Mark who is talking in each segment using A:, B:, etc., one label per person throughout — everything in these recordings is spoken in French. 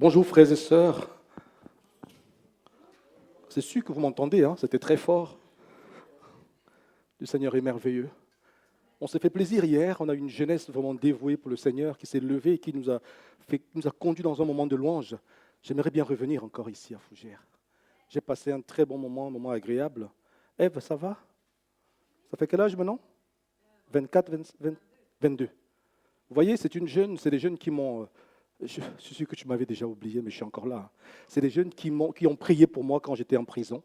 A: Bonjour frères et sœurs. C'est sûr que vous m'entendez, hein, c'était très fort. Le Seigneur est merveilleux. On s'est fait plaisir hier, on a eu une jeunesse vraiment dévouée pour le Seigneur qui s'est levée et qui nous a conduits dans un moment de louange. J'aimerais bien revenir encore ici à Fougères. J'ai passé un très bon moment, un moment agréable. Ève, ça va? Ça fait quel âge maintenant? 24, 22. Vous voyez, c'est des jeunes qui m'ont... Je suis sûr que tu m'avais déjà oublié, mais je suis encore là. C'est des jeunes qui ont prié pour moi quand j'étais en prison.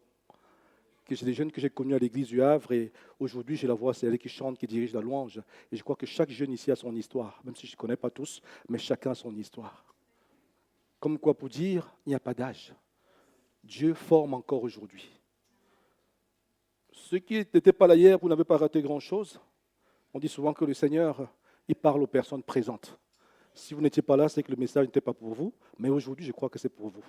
A: C'est des jeunes que j'ai connus à l'église du Havre et aujourd'hui, je la vois, c'est elle qui chante, qui dirige la louange. Et je crois que chaque jeune ici a son histoire, même si je ne connais pas tous, mais chacun a son histoire. Comme quoi pour dire, il n'y a pas d'âge. Dieu forme encore aujourd'hui. Ceux qui n'étaient pas là hier, vous n'avez pas raté grand-chose. On dit souvent que le Seigneur, il parle aux personnes présentes. Si vous n'étiez pas là, c'est que le message n'était pas pour vous. Mais aujourd'hui, je crois que c'est pour vous.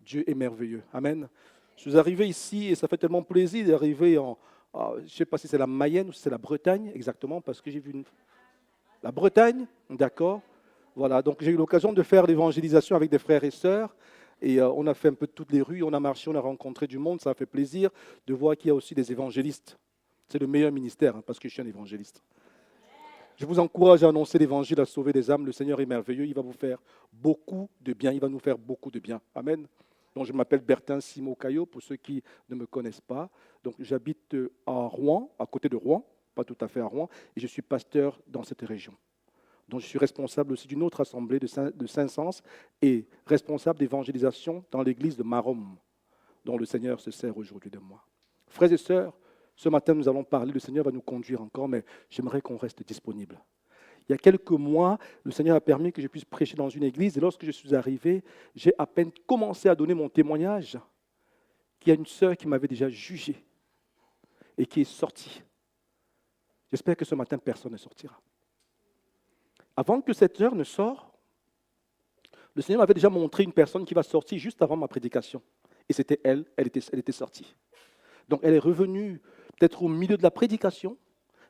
A: Dieu est merveilleux. Amen. Je suis arrivé ici et ça fait tellement plaisir d'arriver je ne sais pas si c'est la Mayenne ou si c'est la Bretagne, exactement, parce que j'ai vu la Bretagne, d'accord. Voilà, donc j'ai eu l'occasion de faire l'évangélisation avec des frères et sœurs. Et on a fait un peu de toutes les rues, on a marché, on a rencontré du monde. Ça a fait plaisir de voir qu'il y a aussi des évangélistes. C'est le meilleur ministère, hein, parce que je suis un évangéliste. Je vous encourage à annoncer l'évangile, à sauver des âmes. Le Seigneur est merveilleux. Il va vous faire beaucoup de bien. Il va nous faire beaucoup de bien. Amen. Donc, je m'appelle Bertin Simo-Caillot, pour ceux qui ne me connaissent pas. Donc, j'habite à Rouen, à côté de Rouen, pas tout à fait à Rouen, et je suis pasteur dans cette région. Donc, je suis responsable aussi d'une autre assemblée de Saint-Sens et responsable d'évangélisation dans l'église de Marom, dont le Seigneur se sert aujourd'hui de moi. Frères et sœurs, ce matin, nous allons parler, le Seigneur va nous conduire encore, mais j'aimerais qu'on reste disponible. Il y a quelques mois, le Seigneur a permis que je puisse prêcher dans une église, et lorsque je suis arrivé, j'ai à peine commencé à donner mon témoignage qu'il y a une sœur qui m'avait déjà jugé et qui est sortie. J'espère que ce matin, personne ne sortira. Avant que cette heure ne sorte, le Seigneur m'avait déjà montré une personne qui va sortir juste avant ma prédication. Et c'était elle était sortie. Donc elle est revenue peut-être au milieu de la prédication.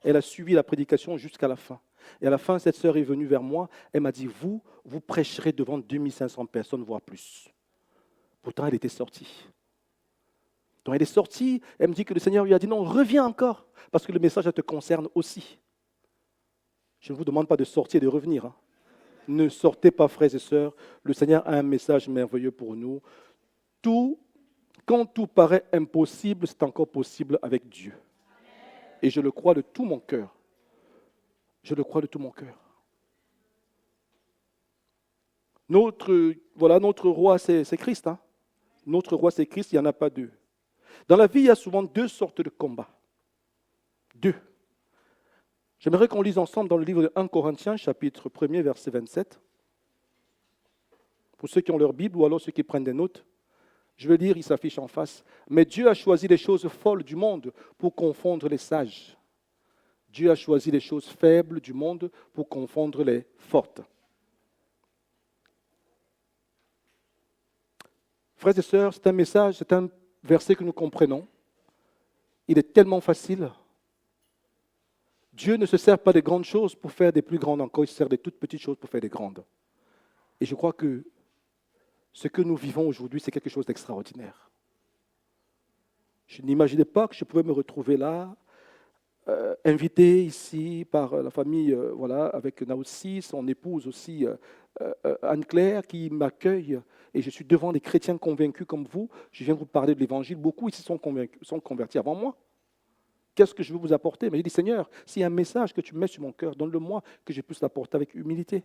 A: Elle a suivi la prédication jusqu'à la fin. Et à la fin, cette sœur est venue vers moi. Elle m'a dit, vous prêcherez devant 2500 personnes, voire plus. Pourtant, elle était sortie. Donc elle est sortie, elle me dit que le Seigneur lui a dit, non, reviens encore, parce que le message te concerne aussi. Je ne vous demande pas de sortir et de revenir. Hein. Ne sortez pas, frères et sœurs. Le Seigneur a un message merveilleux pour nous. Quand tout paraît impossible, c'est encore possible avec Dieu. Et je le crois de tout mon cœur. Je le crois de tout mon cœur. Notre roi, c'est Christ. Hein? Notre roi, c'est Christ, il n'y en a pas deux. Dans la vie, il y a souvent deux sortes de combats. Deux. J'aimerais qu'on lise ensemble dans le livre de 1 Corinthiens, chapitre 1er, verset 27. Pour ceux qui ont leur Bible ou alors ceux qui prennent des notes. Je vais lire, il s'affiche en face. Mais Dieu a choisi les choses folles du monde pour confondre les sages. Dieu a choisi les choses faibles du monde pour confondre les fortes. Frères et sœurs, c'est un message, c'est un verset que nous comprenons. Il est tellement facile. Dieu ne se sert pas des grandes choses pour faire des plus grandes encore, il se sert des toutes petites choses pour faire des grandes. Et je crois que ce que nous vivons aujourd'hui, c'est quelque chose d'extraordinaire. Je n'imaginais pas que je pouvais me retrouver là, invité ici par la famille, avec Naoussi, son épouse aussi, Anne-Claire, qui m'accueille. Et je suis devant des chrétiens convaincus comme vous. Je viens vous parler de l'Évangile. Beaucoup ici sont convertis avant moi. Qu'est-ce que je veux vous apporter? Mais j'ai dit, Seigneur, s'il y a un message que tu mets sur mon cœur, donne-le-moi, que je puisse l'apporter avec humilité.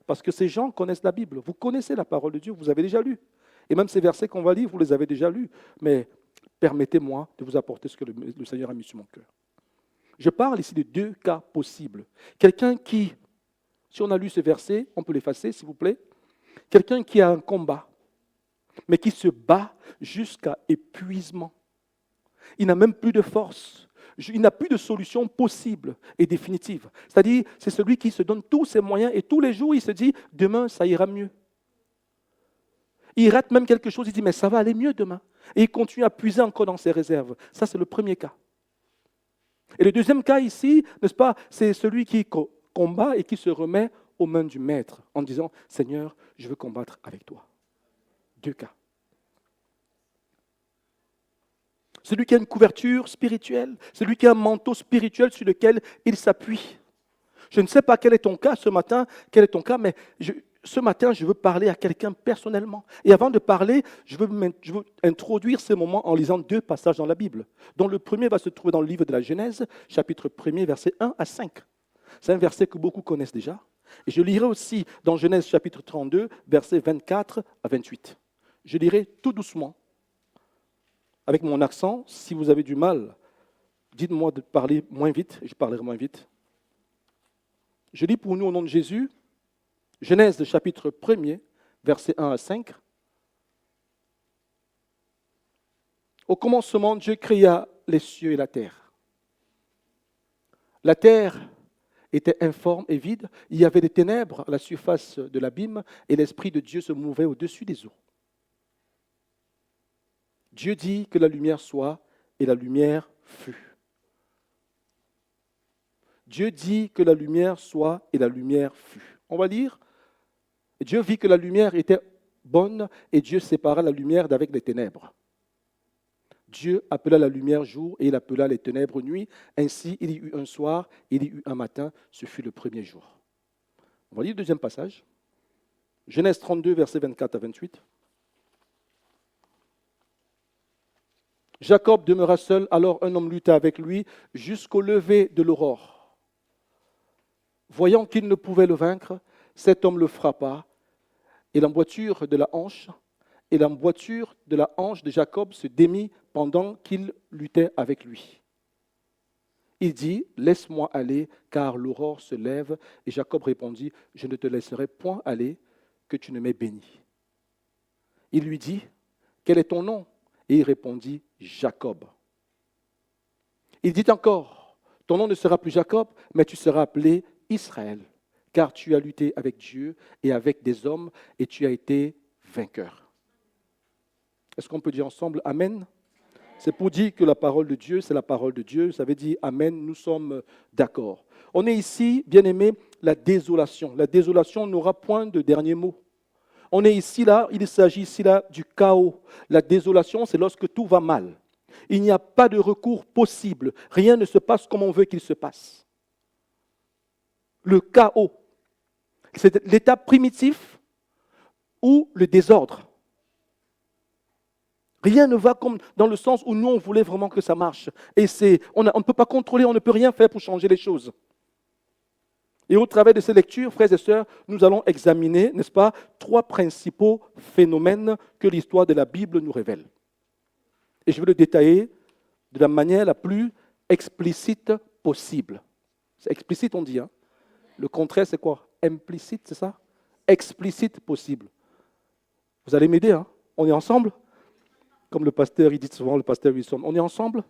A: Parce que ces gens connaissent la Bible. Vous connaissez la parole de Dieu, vous avez déjà lu. Et même ces versets qu'on va lire, vous les avez déjà lus. Mais permettez-moi de vous apporter ce que le Seigneur a mis sur mon cœur. Je parle ici de deux cas possibles. Quelqu'un qui, si on a lu ce verset, on peut l'effacer s'il vous plaît. Quelqu'un qui a un combat, mais qui se bat jusqu'à épuisement. Il n'a même plus de force. Il n'a plus de solution possible et définitive. C'est-à-dire, c'est celui qui se donne tous ses moyens et tous les jours, il se dit, demain, ça ira mieux. Il rate même quelque chose, il dit, mais ça va aller mieux demain. Et il continue à puiser encore dans ses réserves. Ça, c'est le premier cas. Et le deuxième cas ici, n'est-ce pas, c'est celui qui combat et qui se remet aux mains du Maître en disant, Seigneur, je veux combattre avec toi. 2 cas. Celui qui a une couverture spirituelle, celui qui a un manteau spirituel sur lequel il s'appuie. Je ne sais pas quel est ton cas ce matin, mais ce matin, je veux parler à quelqu'un personnellement. Et avant de parler, je veux introduire ce moment en lisant 2 passages dans la Bible, dont le premier va se trouver dans le livre de la Genèse, chapitre 1er, versets 1 à 5. C'est un verset que beaucoup connaissent déjà. Et je lirai aussi dans Genèse chapitre 32, versets 24 à 28. Je lirai tout doucement, avec mon accent. Si vous avez du mal, dites-moi de parler moins vite, et je parlerai moins vite. Je lis pour nous au nom de Jésus, Genèse chapitre 1er, versets 1 à 5. Au commencement, Dieu créa les cieux et la terre. La terre était informe et vide. Il y avait des ténèbres à la surface de l'abîme et l'Esprit de Dieu se mouvait au-dessus des eaux. Dieu dit que la lumière soit et la lumière fut. Dieu dit que la lumière soit et la lumière fut. On va lire. Dieu vit que la lumière était bonne et Dieu sépara la lumière d'avec les ténèbres. Dieu appela la lumière jour et il appela les ténèbres nuit. Ainsi, il y eut un soir, il y eut un matin. Ce fut le premier jour. On va lire le 2e passage. Genèse 32, versets 24 à 28. Jacob demeura seul, alors un homme lutta avec lui jusqu'au lever de l'aurore. Voyant qu'il ne pouvait le vaincre, cet homme le frappa, et l'emboîture de la hanche de Jacob se démit pendant qu'il luttait avec lui. Il dit, laisse-moi aller, car l'aurore se lève. Et Jacob répondit, je ne te laisserai point aller, que tu ne m'aies béni. Il lui dit, quel est ton nom? Et il répondit, Jacob. Il dit encore, ton nom ne sera plus Jacob, mais tu seras appelé Israël, car tu as lutté avec Dieu et avec des hommes, et tu as été vainqueur. Est-ce qu'on peut dire ensemble Amen? C'est pour dire que la parole de Dieu, c'est la parole de Dieu. Ça veut dire Amen, nous sommes d'accord. On est ici, bien-aimés, la désolation. La désolation n'aura point de dernier mot. On est ici, là, il s'agit ici, là, du chaos. La désolation, c'est lorsque tout va mal. Il n'y a pas de recours possible. Rien ne se passe comme on veut qu'il se passe. Le chaos, c'est l'état primitif ou le désordre. Rien ne va comme dans le sens où nous, on voulait vraiment que ça marche. Et on ne peut pas contrôler, on ne peut rien faire pour changer les choses. Et au travers de ces lectures, frères et sœurs, nous allons examiner, n'est-ce pas, 3 principaux phénomènes que l'histoire de la Bible nous révèle. Et je vais le détailler de la manière la plus explicite possible. C'est explicite, on dit. Hein? Le contraire, c'est quoi? Implicite, c'est ça? Explicite possible. Vous allez m'aider, hein? On est ensemble? Comme le pasteur, il dit souvent, le pasteur Wilson, on est ensemble?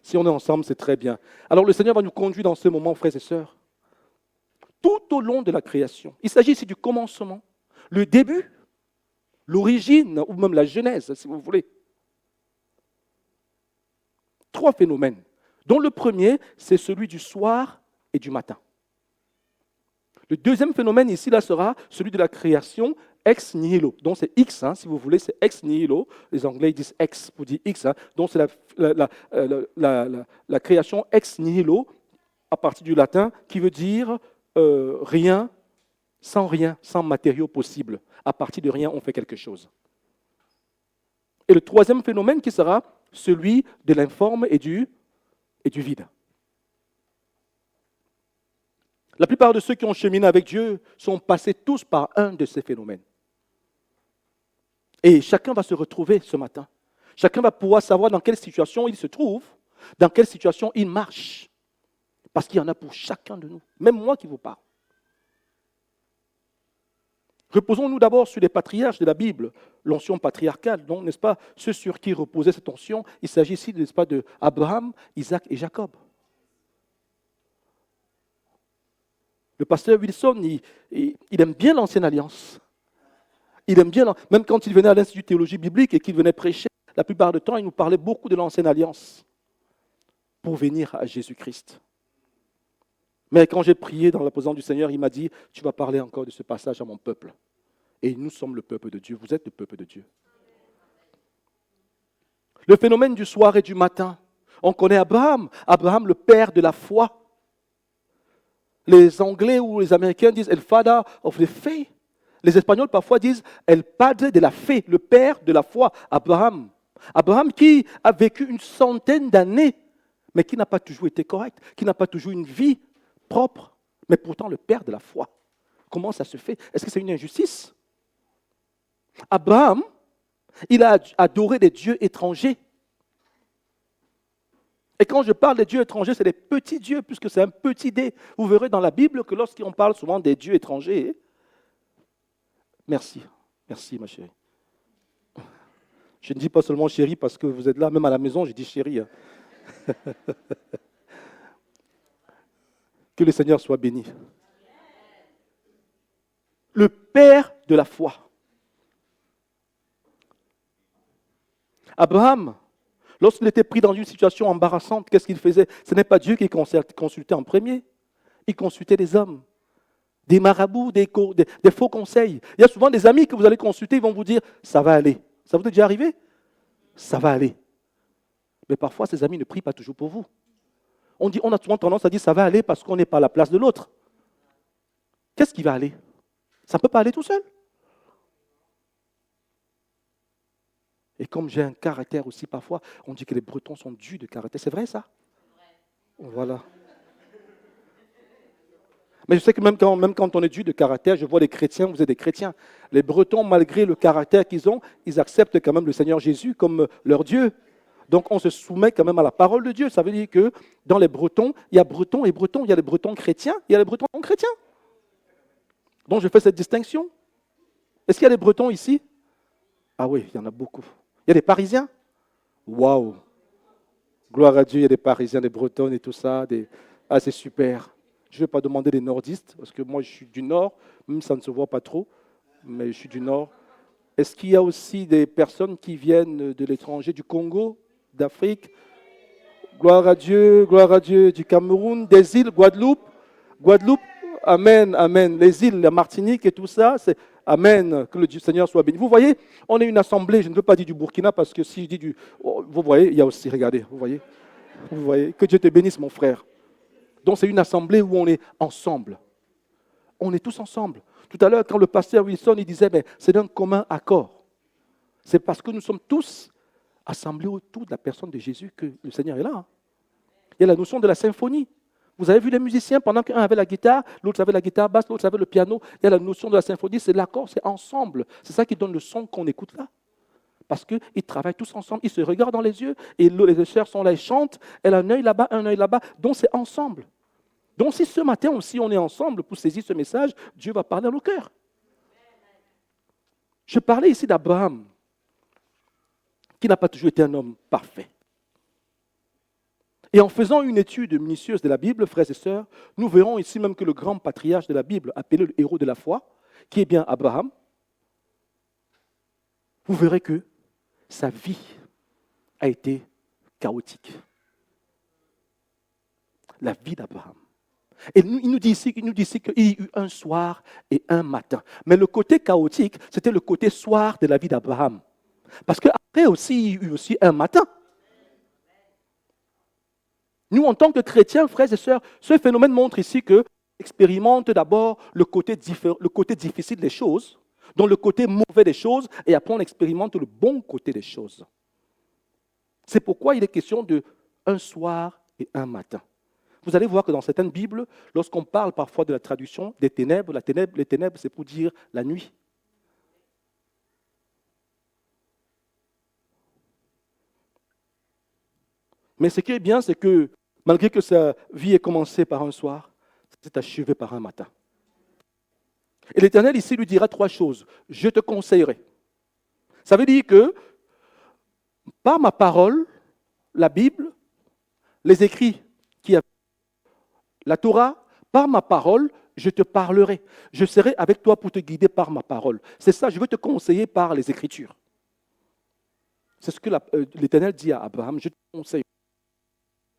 A: Si on est ensemble, c'est très bien. Alors le Seigneur va nous conduire dans ce moment, frères et sœurs, tout au long de la création. Il s'agit ici du commencement, le début, l'origine, ou même la genèse, si vous voulez. 3 phénomènes, dont le premier, c'est celui du soir et du matin. Le deuxième phénomène ici, là, sera celui de la création ex nihilo. Donc c'est X, hein, si vous voulez, c'est ex nihilo. Les Anglais disent ex pour dire X. Hein. Donc c'est la création ex nihilo, à partir du latin, qui veut dire rien, sans matériaux possibles. À partir de rien, on fait quelque chose. Et le troisième phénomène qui sera celui de l'informe et du vide. La plupart de ceux qui ont cheminé avec Dieu sont passés tous par un de ces phénomènes. Et chacun va se retrouver ce matin. Chacun va pouvoir savoir dans quelle situation il se trouve, dans quelle situation il marche. Parce qu'il y en a pour chacun de nous, même moi qui vous parle. Reposons-nous d'abord sur les patriarches de la Bible, l'onction patriarcale, donc, n'est-ce pas, ceux sur qui reposait cette onction. Il s'agit ici, n'est-ce pas, de Abraham, Isaac et Jacob. Le pasteur Wilson, il aime bien l'Ancienne Alliance. Il aime bien, même quand il venait à l'Institut de théologie biblique et qu'il venait prêcher, la plupart du temps, il nous parlait beaucoup de l'Ancienne Alliance pour venir à Jésus-Christ. Mais quand j'ai prié dans la présence du Seigneur, il m'a dit, tu vas parler encore de ce passage à mon peuple. Et nous sommes le peuple de Dieu. Vous êtes le peuple de Dieu. Le phénomène du soir et du matin. On connaît Abraham. Abraham, le père de la foi. Les Anglais ou les Américains disent « El father of the faith ». Les Espagnols parfois disent « El padre de la fe », le père de la foi, Abraham. Abraham qui a vécu une centaine d'années, mais qui n'a pas toujours été correct, qui n'a pas toujours une vie propre, mais pourtant le père de la foi. Comment ça se fait? Est-ce que c'est une injustice? Abraham, il a adoré des dieux étrangers. Et quand je parle des dieux étrangers, c'est des petits dieux, puisque c'est un petit dé. Vous verrez dans la Bible que lorsqu'on parle souvent des dieux étrangers, merci, merci ma chérie. Je ne dis pas seulement chérie parce que vous êtes là, même à la maison, je dis chérie. Que le Seigneur soit béni. Le père de la foi. Abraham, lorsqu'il était pris dans une situation embarrassante, qu'est-ce qu'il faisait? Ce n'est pas Dieu qui consultait en premier. Il consultait des hommes, des marabouts, des faux conseils. Il y a souvent des amis que vous allez consulter, ils vont vous dire « ça va aller ». Ça vous est déjà arrivé? Ça va aller. Mais parfois, ces amis ne prient pas toujours pour vous. On a souvent tendance à dire « ça va aller » parce qu'on n'est pas à la place de l'autre. Qu'est-ce qui va aller? Ça ne peut pas aller tout seul. Et comme j'ai un caractère aussi parfois, on dit que les Bretons sont dus de caractère. C'est vrai ça? Voilà. Mais je sais que même quand on est dû de caractère, je vois les chrétiens, vous êtes des chrétiens. Les Bretons, malgré le caractère qu'ils ont, ils acceptent quand même le Seigneur Jésus comme leur Dieu. Donc on se soumet quand même à la parole de Dieu. Ça veut dire que dans les Bretons, il y a Bretons et Bretons. Il y a les Bretons chrétiens, il y a les Bretons non chrétiens. Donc je fais cette distinction. Est-ce qu'il y a des Bretons ici? Ah oui, il y en a beaucoup. Il y a des Parisiens? Waouh! Gloire à Dieu, il y a des Parisiens, des Bretonnes et tout ça. Ah, c'est super. Je ne vais pas demander des nordistes, parce que moi je suis du nord, même ça ne se voit pas trop, mais je suis du nord. Est-ce qu'il y a aussi des personnes qui viennent de l'étranger, du Congo, d'Afrique? Gloire à Dieu, du Cameroun, des îles, Guadeloupe, amen, amen. Les îles, la Martinique et tout ça, c'est amen, que le Seigneur soit béni. Vous voyez, on est une assemblée, je ne veux pas dire du Burkina, parce que si je dis du... Oh, vous voyez, il y a aussi, regardez, vous voyez, que Dieu te bénisse mon frère. Donc c'est une assemblée où on est ensemble. On est tous ensemble. Tout à l'heure, quand le pasteur Wilson il disait, mais c'est d'un commun accord. C'est parce que nous sommes tous assemblés autour de la personne de Jésus que le Seigneur est là. Hein. Il y a la notion de la symphonie. Vous avez vu les musiciens, pendant qu'un avait la guitare, l'autre avait la guitare basse, l'autre avait le piano. Il y a la notion de la symphonie, c'est l'accord, c'est ensemble. C'est ça qui donne le son qu'on écoute là. Parce qu'ils travaillent tous ensemble, ils se regardent dans les yeux, et les sœurs sont là, elles chantent, elle a un œil là-bas, un œil là-bas, donc c'est ensemble. Donc si ce matin aussi on est ensemble pour saisir ce message, Dieu va parler à nos cœurs. Je parlais ici d'Abraham, qui n'a pas toujours été un homme parfait. Et en faisant une étude minutieuse de la Bible, frères et sœurs, nous verrons ici même que le grand patriarche de la Bible, appelé le héros de la foi, qui est bien Abraham, vous verrez que sa vie a été chaotique. La vie d'Abraham. Et il nous dit ici qu'il y a eu un soir et un matin. Mais le côté chaotique, c'était le côté soir de la vie d'Abraham. Parce qu'après aussi, il y a eu aussi un matin. Nous, en tant que chrétiens, frères et sœurs, ce phénomène montre ici qu'on expérimente d'abord le côté difficile des choses, donc le côté mauvais des choses, et après on expérimente le bon côté des choses. C'est pourquoi il est question de un soir et un matin. Vous allez voir que dans certaines Bibles, lorsqu'on parle parfois de la traduction des ténèbres, les ténèbres, c'est pour dire la nuit. Mais ce qui est bien, c'est que malgré que sa vie ait commencé par un soir, c'est achevé par un matin. Et l'Éternel ici lui dira trois choses. Je te conseillerai. Ça veut dire que par ma parole, la Bible, les écrits qui avaient la Torah, par ma parole, je te parlerai. Je serai avec toi pour te guider par ma parole. C'est ça, je veux te conseiller par les Écritures. C'est ce que l'Éternel dit à Abraham, je te conseille.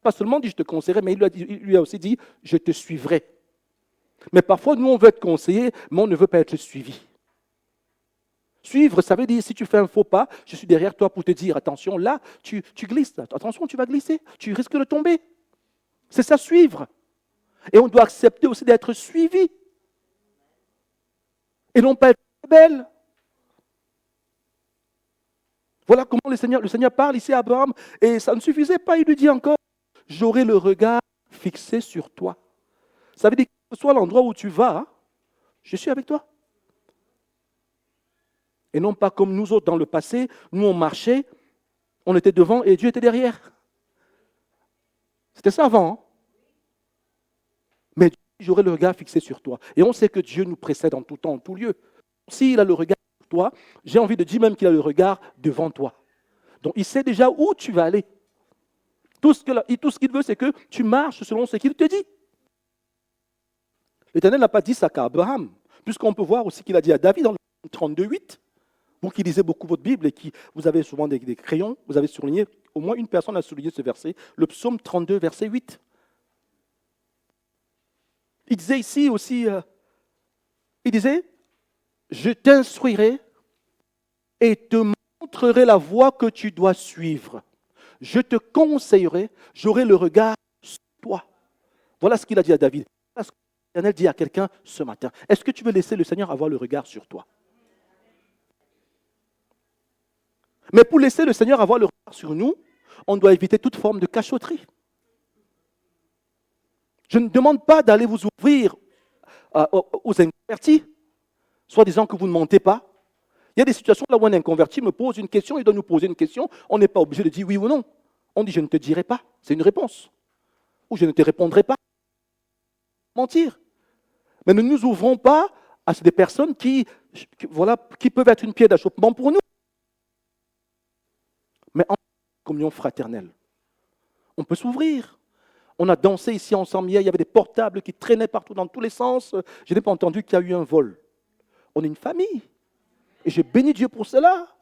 A: pas seulement dit je te conseillerai, mais il lui a aussi dit je te suivrai. Mais parfois, nous, on veut être conseillé, mais on ne veut pas être suivi. Suivre, ça veut dire si tu fais un faux pas, je suis derrière toi pour te dire attention, là, tu glisses. Attention, tu vas glisser. Tu risques de tomber. C'est ça, suivre. Et on doit accepter aussi d'être suivi. Et non pas être rebelle. Voilà comment le Seigneur parle ici à Abraham. Et ça ne suffisait pas, il lui dit encore, j'aurai le regard fixé sur toi. Ça veut dire que ce soit l'endroit où tu vas, je suis avec toi. Et non pas comme nous autres dans le passé, nous on marchait, on était devant et Dieu était derrière. C'était ça avant. Hein? Mais j'aurai le regard fixé sur toi. Et on sait que Dieu nous précède en tout temps, en tout lieu. S'il a le regard sur toi, j'ai envie de dire même qu'il a le regard devant toi. Donc il sait déjà où tu vas aller. Tout ce qu'il veut, c'est que tu marches selon ce qu'il te dit. L'Éternel n'a pas dit ça qu'à Abraham, puisqu'on peut voir aussi qu'il a dit à David dans le 32:8. Vous qui lisez beaucoup votre Bible et qui vous avez souvent des crayons, vous avez souligné, au moins une personne a souligné ce verset, le psaume 32, verset 8. Il disait ici aussi, il disait, je t'instruirai et te montrerai la voie que tu dois suivre. Je te conseillerai, j'aurai le regard sur toi. Voilà ce qu'il a dit à David. Voilà ce que l'Éternel dit à quelqu'un ce matin. Est-ce que tu veux laisser le Seigneur avoir le regard sur toi? Mais pour laisser le Seigneur avoir le regard sur nous, on doit éviter toute forme de cachotterie. Je ne demande pas d'aller vous ouvrir aux inconvertis, soit disant que vous ne mentez pas. Il y a des situations là où un inconverti me pose une question, il doit nous poser une question, on n'est pas obligé de dire oui ou non. On dit je ne te dirai pas, c'est une réponse. Ou je ne te répondrai pas. Mentir. Mais ne nous ouvrons pas à des personnes qui peuvent être une pierre d'achoppement pour nous. Mais en communion fraternelle, on peut s'ouvrir. On a dansé ici ensemble hier, il y avait des portables qui traînaient partout dans tous les sens. Je n'ai pas entendu qu'il y a eu un vol. On est une famille. Et je bénis Dieu pour cela.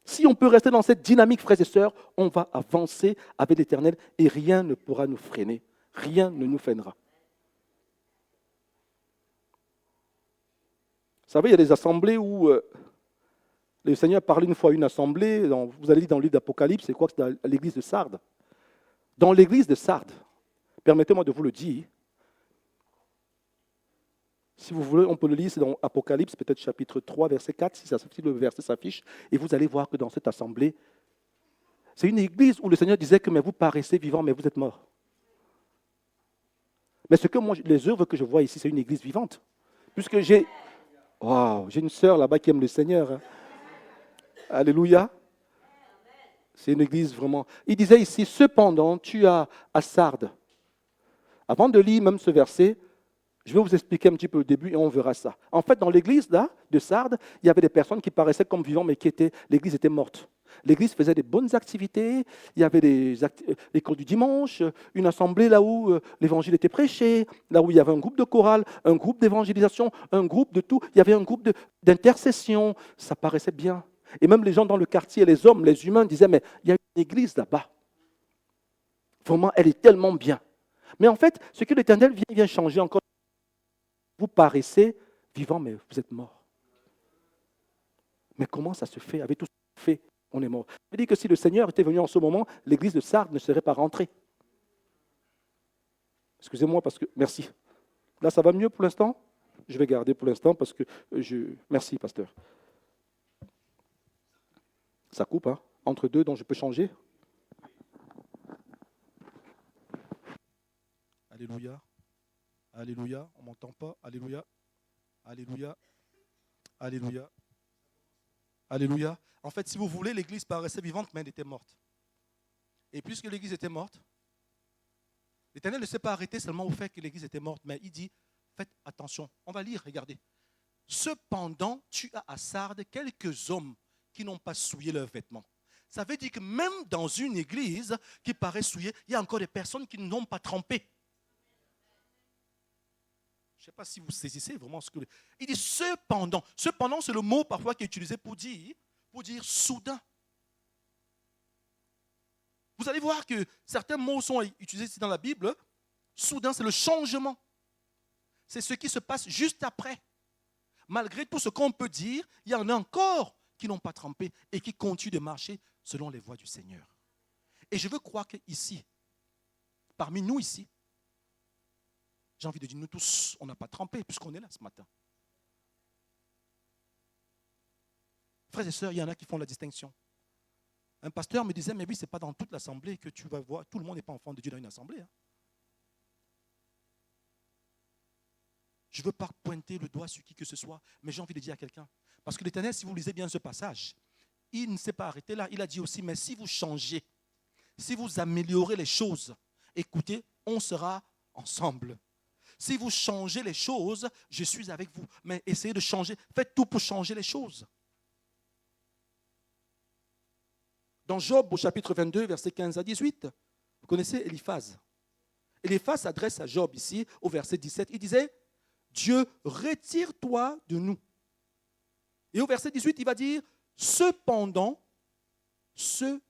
A: Si on peut rester dans cette dynamique, frères et sœurs, on va avancer avec l'Éternel et rien ne pourra nous freiner. Rien ne nous freinera. Vous savez, il y a des assemblées où le Seigneur parlait une fois à une assemblée, vous allez lire dans le livre d'Apocalypse, c'est quoi? C'est dans l'église de Sardes. Dans l'église de Sardes, permettez-moi de vous le dire, si vous voulez, on peut le lire, c'est dans Apocalypse, peut-être chapitre 3, verset 4, si le verset s'affiche, et vous allez voir que dans cette assemblée, c'est une église où le Seigneur disait que mais vous paraissez vivants, mais vous êtes morts. Mais ce que moi, les œuvres que je vois ici, c'est une église vivante. Puisque j'ai une sœur là-bas qui aime le Seigneur. Hein. Alléluia. C'est une église vraiment. Il disait ici, cependant, tu as à Sardes. Avant de lire même ce verset, je vais vous expliquer un petit peu au début et on verra ça. En fait, dans l'église là, de Sardes, il y avait des personnes qui paraissaient comme vivants, mais l'église était morte. L'église faisait des bonnes activités, il y avait les cours du dimanche, une assemblée là où l'évangile était prêché, là où il y avait un groupe de chorale, un groupe d'évangélisation, un groupe de tout, il y avait un groupe d'intercession, ça paraissait bien. Et même les gens dans le quartier, les hommes, les humains disaient, mais il y a une église là-bas. Vraiment, elle est tellement bien. Mais en fait, ce que l'Éternel vient changer encore, vous paraissez vivant, mais vous êtes mort. Mais comment ça se fait? Avec tout ce qu'on fait, on est mort. Ça veut dire que si le Seigneur était venu en ce moment, l'église de Sardes ne serait pas rentrée. Excusez-moi parce que... Merci. Là, ça va mieux pour l'instant? Je vais garder pour l'instant parce que Merci, pasteur. Ça coupe, hein? Entre deux, donc je peux changer. Alléluia. Alléluia. On ne m'entend pas. Alléluia. Alléluia. Alléluia. Alléluia. En fait, si vous voulez, l'église paraissait vivante, mais elle était morte. Et puisque l'église était morte, l'Éternel ne s'est pas arrêté seulement au fait que l'église était morte, mais il dit, faites attention. On va lire, regardez. Cependant, tu as à Sardes quelques hommes qui n'ont pas souillé leurs vêtements. Ça veut dire que même dans une église qui paraît souillée, il y a encore des personnes qui n'ont pas trempé. Je ne sais pas si vous saisissez vraiment ce que... Il dit cependant. Cependant, c'est le mot parfois qui est utilisé pour dire soudain.
B: Vous allez voir que certains mots sont utilisés ici dans la Bible. Soudain, c'est le changement. C'est ce qui se passe juste après. Malgré tout ce qu'on peut dire, il y en a encore qui n'ont pas trempé et qui continuent de marcher selon les voies du Seigneur. Et je veux croire qu'ici, parmi nous ici, j'ai envie de dire, nous tous, on n'a pas trempé puisqu'on est là ce matin. Frères et sœurs, il y en a qui font la distinction. Un pasteur me disait, mais oui, ce n'est pas dans toute l'assemblée que tu vas voir, tout le monde n'est pas enfant de Dieu dans une assemblée. Hein. Je ne veux pas pointer le doigt sur qui que ce soit, mais j'ai envie de dire à quelqu'un. Parce que l'Éternel, si vous lisez bien ce passage, il ne s'est pas arrêté là. Il a dit aussi, mais si vous changez, si vous améliorez les choses, écoutez, on sera ensemble. Si vous changez les choses, je suis avec vous. Mais essayez de changer, faites tout pour changer les choses. Dans Job, au chapitre 22, versets 15 à 18, vous connaissez Eliphaz. Eliphaz s'adresse à Job ici, au verset 17. Il disait, Dieu, retire-toi de nous. Et au verset 18, il va dire, cependant, Dieu,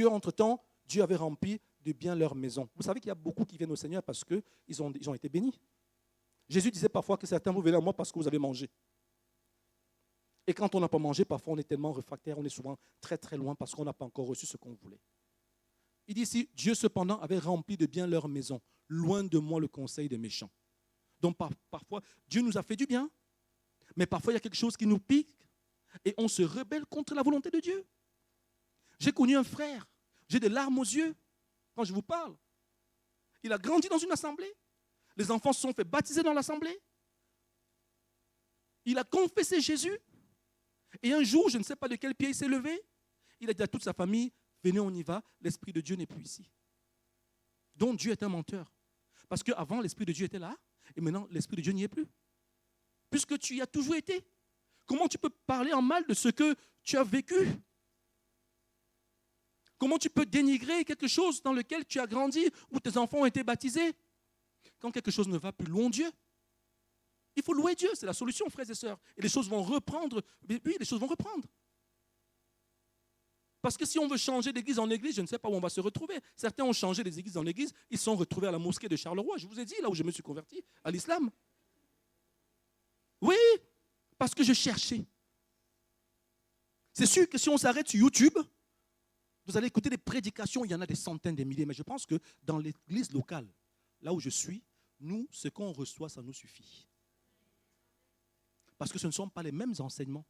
B: entre-temps, Dieu avait rempli de bien leur maison. Vous savez qu'il y a beaucoup qui viennent au Seigneur parce qu'ils ont été bénis. Jésus disait parfois que certains vous venez à moi parce que vous avez mangé. Et quand on n'a pas mangé, parfois on est tellement réfractaire, on est souvent très très loin parce qu'on n'a pas encore reçu ce qu'on voulait. Il dit ici, Dieu cependant avait rempli de bien leur maison, loin de moi le conseil des méchants. Donc parfois, Dieu nous a fait du bien, mais parfois il y a quelque chose qui nous pique et on se rebelle contre la volonté de Dieu. J'ai connu un frère, j'ai des larmes aux yeux quand je vous parle. Il a grandi dans une assemblée, les enfants se sont fait baptiser dans l'assemblée, il a confessé Jésus, et un jour, je ne sais pas de quel pied il s'est levé, il a dit à toute sa famille, venez, on y va, l'Esprit de Dieu n'est plus ici. Donc Dieu est un menteur. Parce qu'avant, l'Esprit de Dieu était là, et maintenant, l'Esprit de Dieu n'y est plus. Puisque tu y as toujours été. Comment tu peux parler en mal de ce que tu as vécu? Comment tu peux dénigrer quelque chose dans lequel tu as grandi, où tes enfants ont été baptisés? Quand quelque chose ne va plus, louons Dieu. Il faut louer Dieu, c'est la solution, frères et sœurs. Et les choses vont reprendre. Oui, les choses vont reprendre. Parce que si on veut changer d'église en église, je ne sais pas où on va se retrouver. Certains ont changé des églises en église, ils se sont retrouvés à la mosquée de Charleroi. Je vous ai dit, là où je me suis converti, à l'islam. Oui, parce que je cherchais. C'est sûr que si on s'arrête sur YouTube, vous allez écouter des prédications, il y en a des centaines, des milliers, mais je pense que dans l'église locale, là où je suis, nous, ce qu'on reçoit, ça nous suffit. Parce que ce ne sont pas les mêmes enseignements.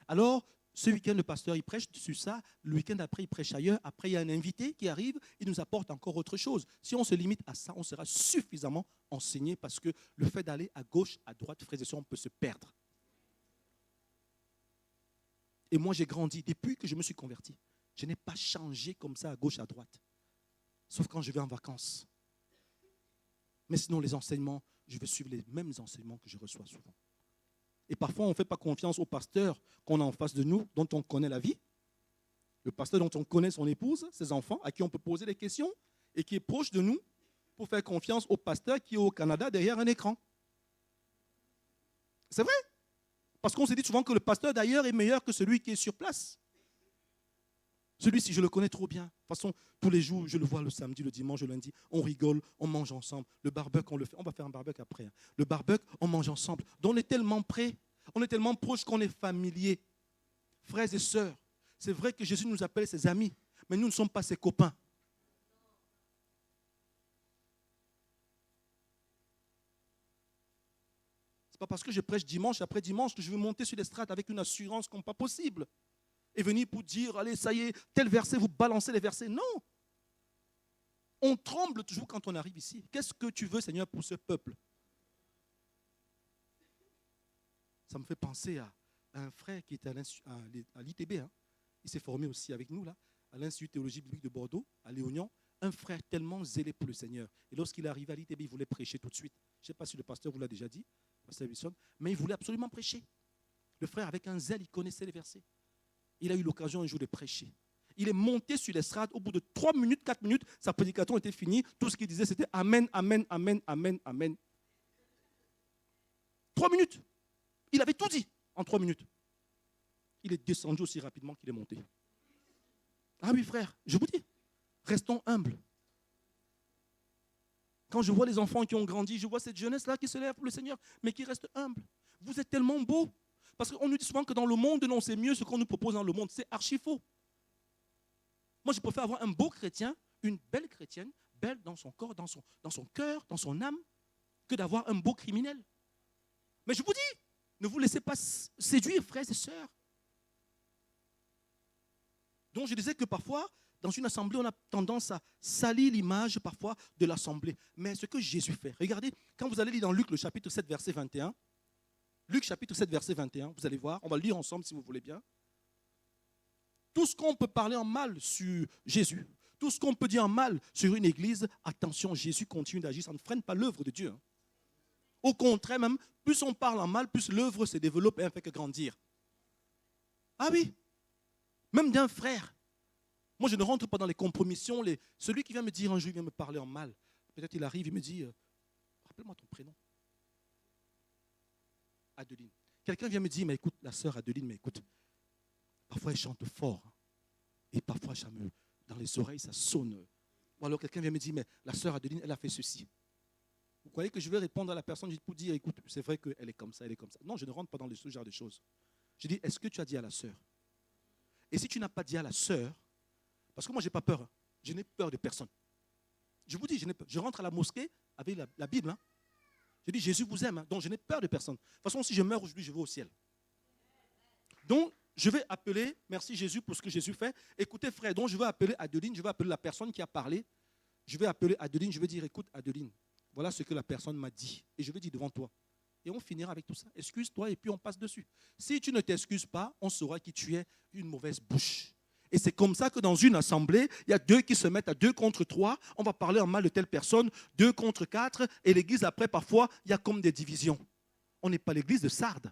B: Alors, ce week-end, le pasteur, il prêche sur ça. Le week-end après, il prêche ailleurs. Après, il y a un invité qui arrive. Il nous apporte encore autre chose. Si on se limite à ça, on sera suffisamment enseigné parce que le fait d'aller à gauche, à droite, frères et sœurs, on peut se perdre. Et moi, j'ai grandi. Depuis que je me suis converti, je n'ai pas changé comme ça à gauche, à droite. Sauf quand je vais en vacances. Mais sinon, les enseignements, je vais suivre les mêmes enseignements que je reçois souvent. Et parfois, on ne fait pas confiance au pasteur qu'on a en face de nous, dont on connaît la vie. Le pasteur dont on connaît son épouse, ses enfants, à qui on peut poser des questions et qui est proche de nous pour faire confiance au pasteur qui est au Canada derrière un écran. C'est vrai. Parce qu'on se dit souvent que le pasteur d'ailleurs est meilleur que celui qui est sur place. Celui-ci, je le connais trop bien. De toute façon, tous les jours, je le vois le samedi, le dimanche, le lundi. On rigole, on mange ensemble. Le barbecue, on le fait. On va faire un barbecue après. Le barbecue, on mange ensemble. Donc, on est tellement près. On est tellement proche qu'on est familier. Frères et sœurs, c'est vrai que Jésus nous appelle ses amis, mais nous ne sommes pas ses copains. Ce n'est pas parce que je prêche dimanche après dimanche que je veux monter sur les strates avec une assurance comme pas possible. Et venir pour dire, allez, ça y est, tel verset, vous balancez les versets. Non. On tremble toujours quand on arrive ici. Qu'est-ce que tu veux, Seigneur, pour ce peuple? Ça me fait penser à un frère qui était à l'ITB. Hein. Il s'est formé aussi avec nous, là, à l'Institut théologie biblique de Bordeaux, à Léognan. Un frère tellement zélé pour le Seigneur. Et lorsqu'il est arrivé à l'ITB, il voulait prêcher tout de suite. Je ne sais pas si le pasteur vous l'a déjà dit, pasteur Wilson, mais il voulait absolument prêcher. Le frère, avec un zèle, il connaissait les versets. Il a eu l'occasion un jour de prêcher. Il est monté sur l'estrade. Au bout de 3 minutes, 4 minutes, sa prédication était finie. Tout ce qu'il disait, c'était Amen, Amen, Amen, Amen, Amen. 3 minutes. Il avait tout dit en 3 minutes. il est descendu aussi rapidement qu'il est monté. Ah oui, frère, je vous dis, restons humbles. Quand je vois les enfants qui ont grandi, je vois cette jeunesse-là qui se lève pour le Seigneur, mais qui reste humble. Vous êtes tellement beaux. Parce qu'on nous dit souvent que dans le monde, non, c'est mieux ce qu'on nous propose dans le monde. C'est archi faux. Moi, je préfère avoir un beau chrétien, une belle chrétienne, belle dans son corps, dans son cœur, dans son âme, que d'avoir un beau criminel. Mais je vous dis, ne vous laissez pas séduire, frères et sœurs. Donc, je disais que parfois, dans une assemblée, on a tendance à salir l'image parfois de l'assemblée. Mais ce que Jésus fait, regardez, quand vous allez lire dans Luc, le chapitre 7, verset 21, Luc, chapitre 7, verset 21, vous allez voir, on va le lire ensemble si vous voulez bien. Tout ce qu'on peut parler en mal sur Jésus, tout ce qu'on peut dire en mal sur une église, attention, Jésus continue d'agir, ça ne freine pas l'œuvre de Dieu. Au contraire, même, plus on parle en mal, plus l'œuvre se développe et ne fait que grandir. Ah oui, même d'un frère. Moi, je ne rentre pas dans les compromissions. Celui qui vient me dire un jour, il vient me parler en mal. Peut-être il arrive, il me dit, rappelle-moi ton prénom. Adeline. Quelqu'un vient me dire, mais écoute, la sœur Adeline, mais écoute, parfois elle chante fort. Et parfois, dans les oreilles, ça sonne. Ou alors quelqu'un vient me dire, mais la sœur Adeline, elle a fait ceci. Vous croyez que je vais répondre à la personne pour dire, écoute, c'est vrai qu'elle est comme ça, elle est comme ça. Non, je ne rentre pas dans ce genre de choses. Je dis, est-ce que tu as dit à la sœur? Et si tu n'as pas dit à la sœur, parce que moi, je n'ai pas peur. Je n'ai peur de personne. Je vous dis, je rentre à la mosquée avec la Bible. Hein. Je dis, Jésus vous aime, hein, donc je n'ai peur de personne. De toute façon, si je meurs aujourd'hui, je vais au ciel. Donc, je vais appeler, merci Jésus pour ce que Jésus fait. Écoutez, frère, donc je vais appeler Adeline, je vais appeler la personne qui a parlé. Je vais appeler Adeline, je vais dire, écoute, Adeline, voilà ce que la personne m'a dit. Et je vais dire devant toi. Et on finira avec tout ça. Excuse-toi et puis on passe dessus. Si tu ne t'excuses pas, on saura que tu es une mauvaise bouche. Et c'est comme ça que dans une assemblée, il y a deux qui se mettent à 2 contre 3. On va parler en mal de telle personne, 2 contre 4. Et l'église, après, parfois, il y a comme des divisions. On n'est pas l'église de Sardes.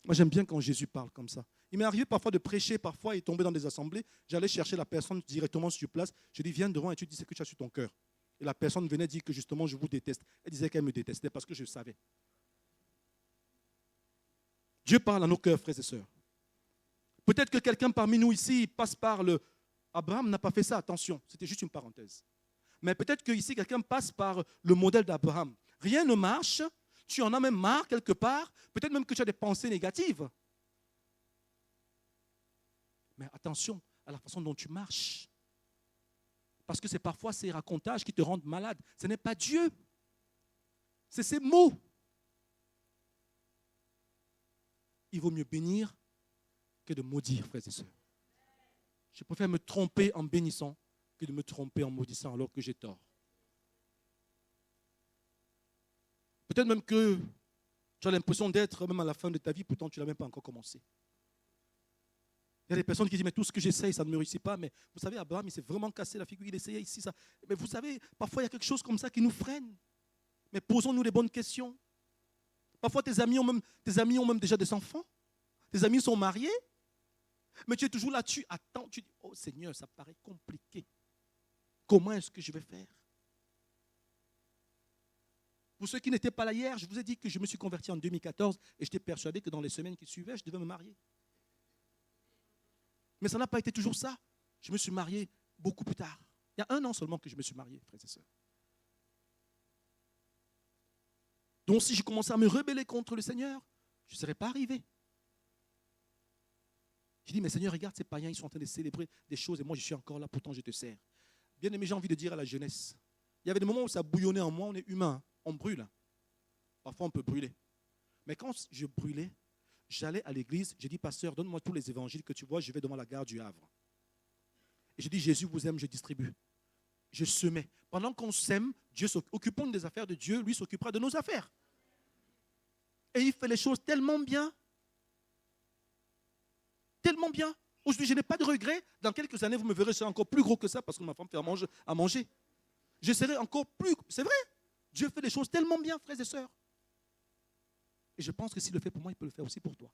B: Moi, j'aime bien quand Jésus parle comme ça. Il m'est arrivé parfois de prêcher, parfois, et tomber dans des assemblées. J'allais chercher la personne directement sur place. Je dis, viens devant et tu dis ce que tu as sur ton cœur. Et la personne venait dire que justement, je vous déteste. Elle disait qu'elle me détestait parce que je savais. Dieu parle à nos cœurs, frères et sœurs. Peut-être que quelqu'un parmi nous ici passe par le... Abraham n'a pas fait ça, attention, c'était juste une parenthèse. Mais peut-être qu'ici, quelqu'un passe par le modèle d'Abraham. Rien ne marche, tu en as même marre quelque part, peut-être même que tu as des pensées négatives. Mais attention à la façon dont tu marches. Parce que c'est parfois ces racontages qui te rendent malade. Ce n'est pas Dieu. C'est ces mots. Il vaut mieux bénir que de maudire, frères et sœurs. Je préfère me tromper en bénissant que de me tromper en maudissant alors que j'ai tort. Peut-être même que tu as l'impression d'être même à la fin de ta vie, pourtant tu n'as même pas encore commencé. Il y a des personnes qui disent, mais tout ce que j'essaye, ça ne me réussit pas. Mais vous savez, Abraham, il s'est vraiment cassé la figure, il essayait ici, ça. Mais vous savez, parfois il y a quelque chose comme ça qui nous freine. Mais posons-nous les bonnes questions. Parfois tes amis ont même déjà des enfants. Tes amis sont mariés. Mais tu es toujours là, tu attends, tu dis, oh Seigneur, ça paraît compliqué. Comment est-ce que je vais faire? Pour ceux qui n'étaient pas là hier, je vous ai dit que je me suis converti en 2014 et j'étais persuadé que dans les semaines qui suivaient, je devais me marier. Mais ça n'a pas été toujours ça. Je me suis marié beaucoup plus tard. Il y a 1 an seulement que je me suis marié, frères et sœurs. Donc si je commençais à me rebeller contre le Seigneur, je ne serais pas arrivé. Je dis, mais Seigneur, regarde, ces païens, ils sont en train de célébrer des choses et moi, je suis encore là, pourtant je te sers. Bien aimé, j'ai envie de dire à la jeunesse, il y avait des moments où ça bouillonnait en moi, on est humain, on brûle. Parfois, on peut brûler. Mais quand je brûlais, j'allais à l'église, j'ai dit, pasteur, donne-moi tous les évangiles que tu vois, je vais devant la gare du Havre. Et je dis, Jésus vous aime, je distribue. Je semais. Pendant qu'on sème, Dieu occupons des affaires de Dieu, lui s'occupera de nos affaires. Et il fait les choses tellement bien. Tellement bien. Aujourd'hui, je n'ai pas de regrets. Dans quelques années, vous me verrez, je serai encore plus gros que ça parce que ma femme fait à manger. Je serai encore plus... C'est vrai. Dieu fait les choses tellement bien, frères et sœurs. Et je pense que s'il le fait pour moi, il peut le faire aussi pour toi.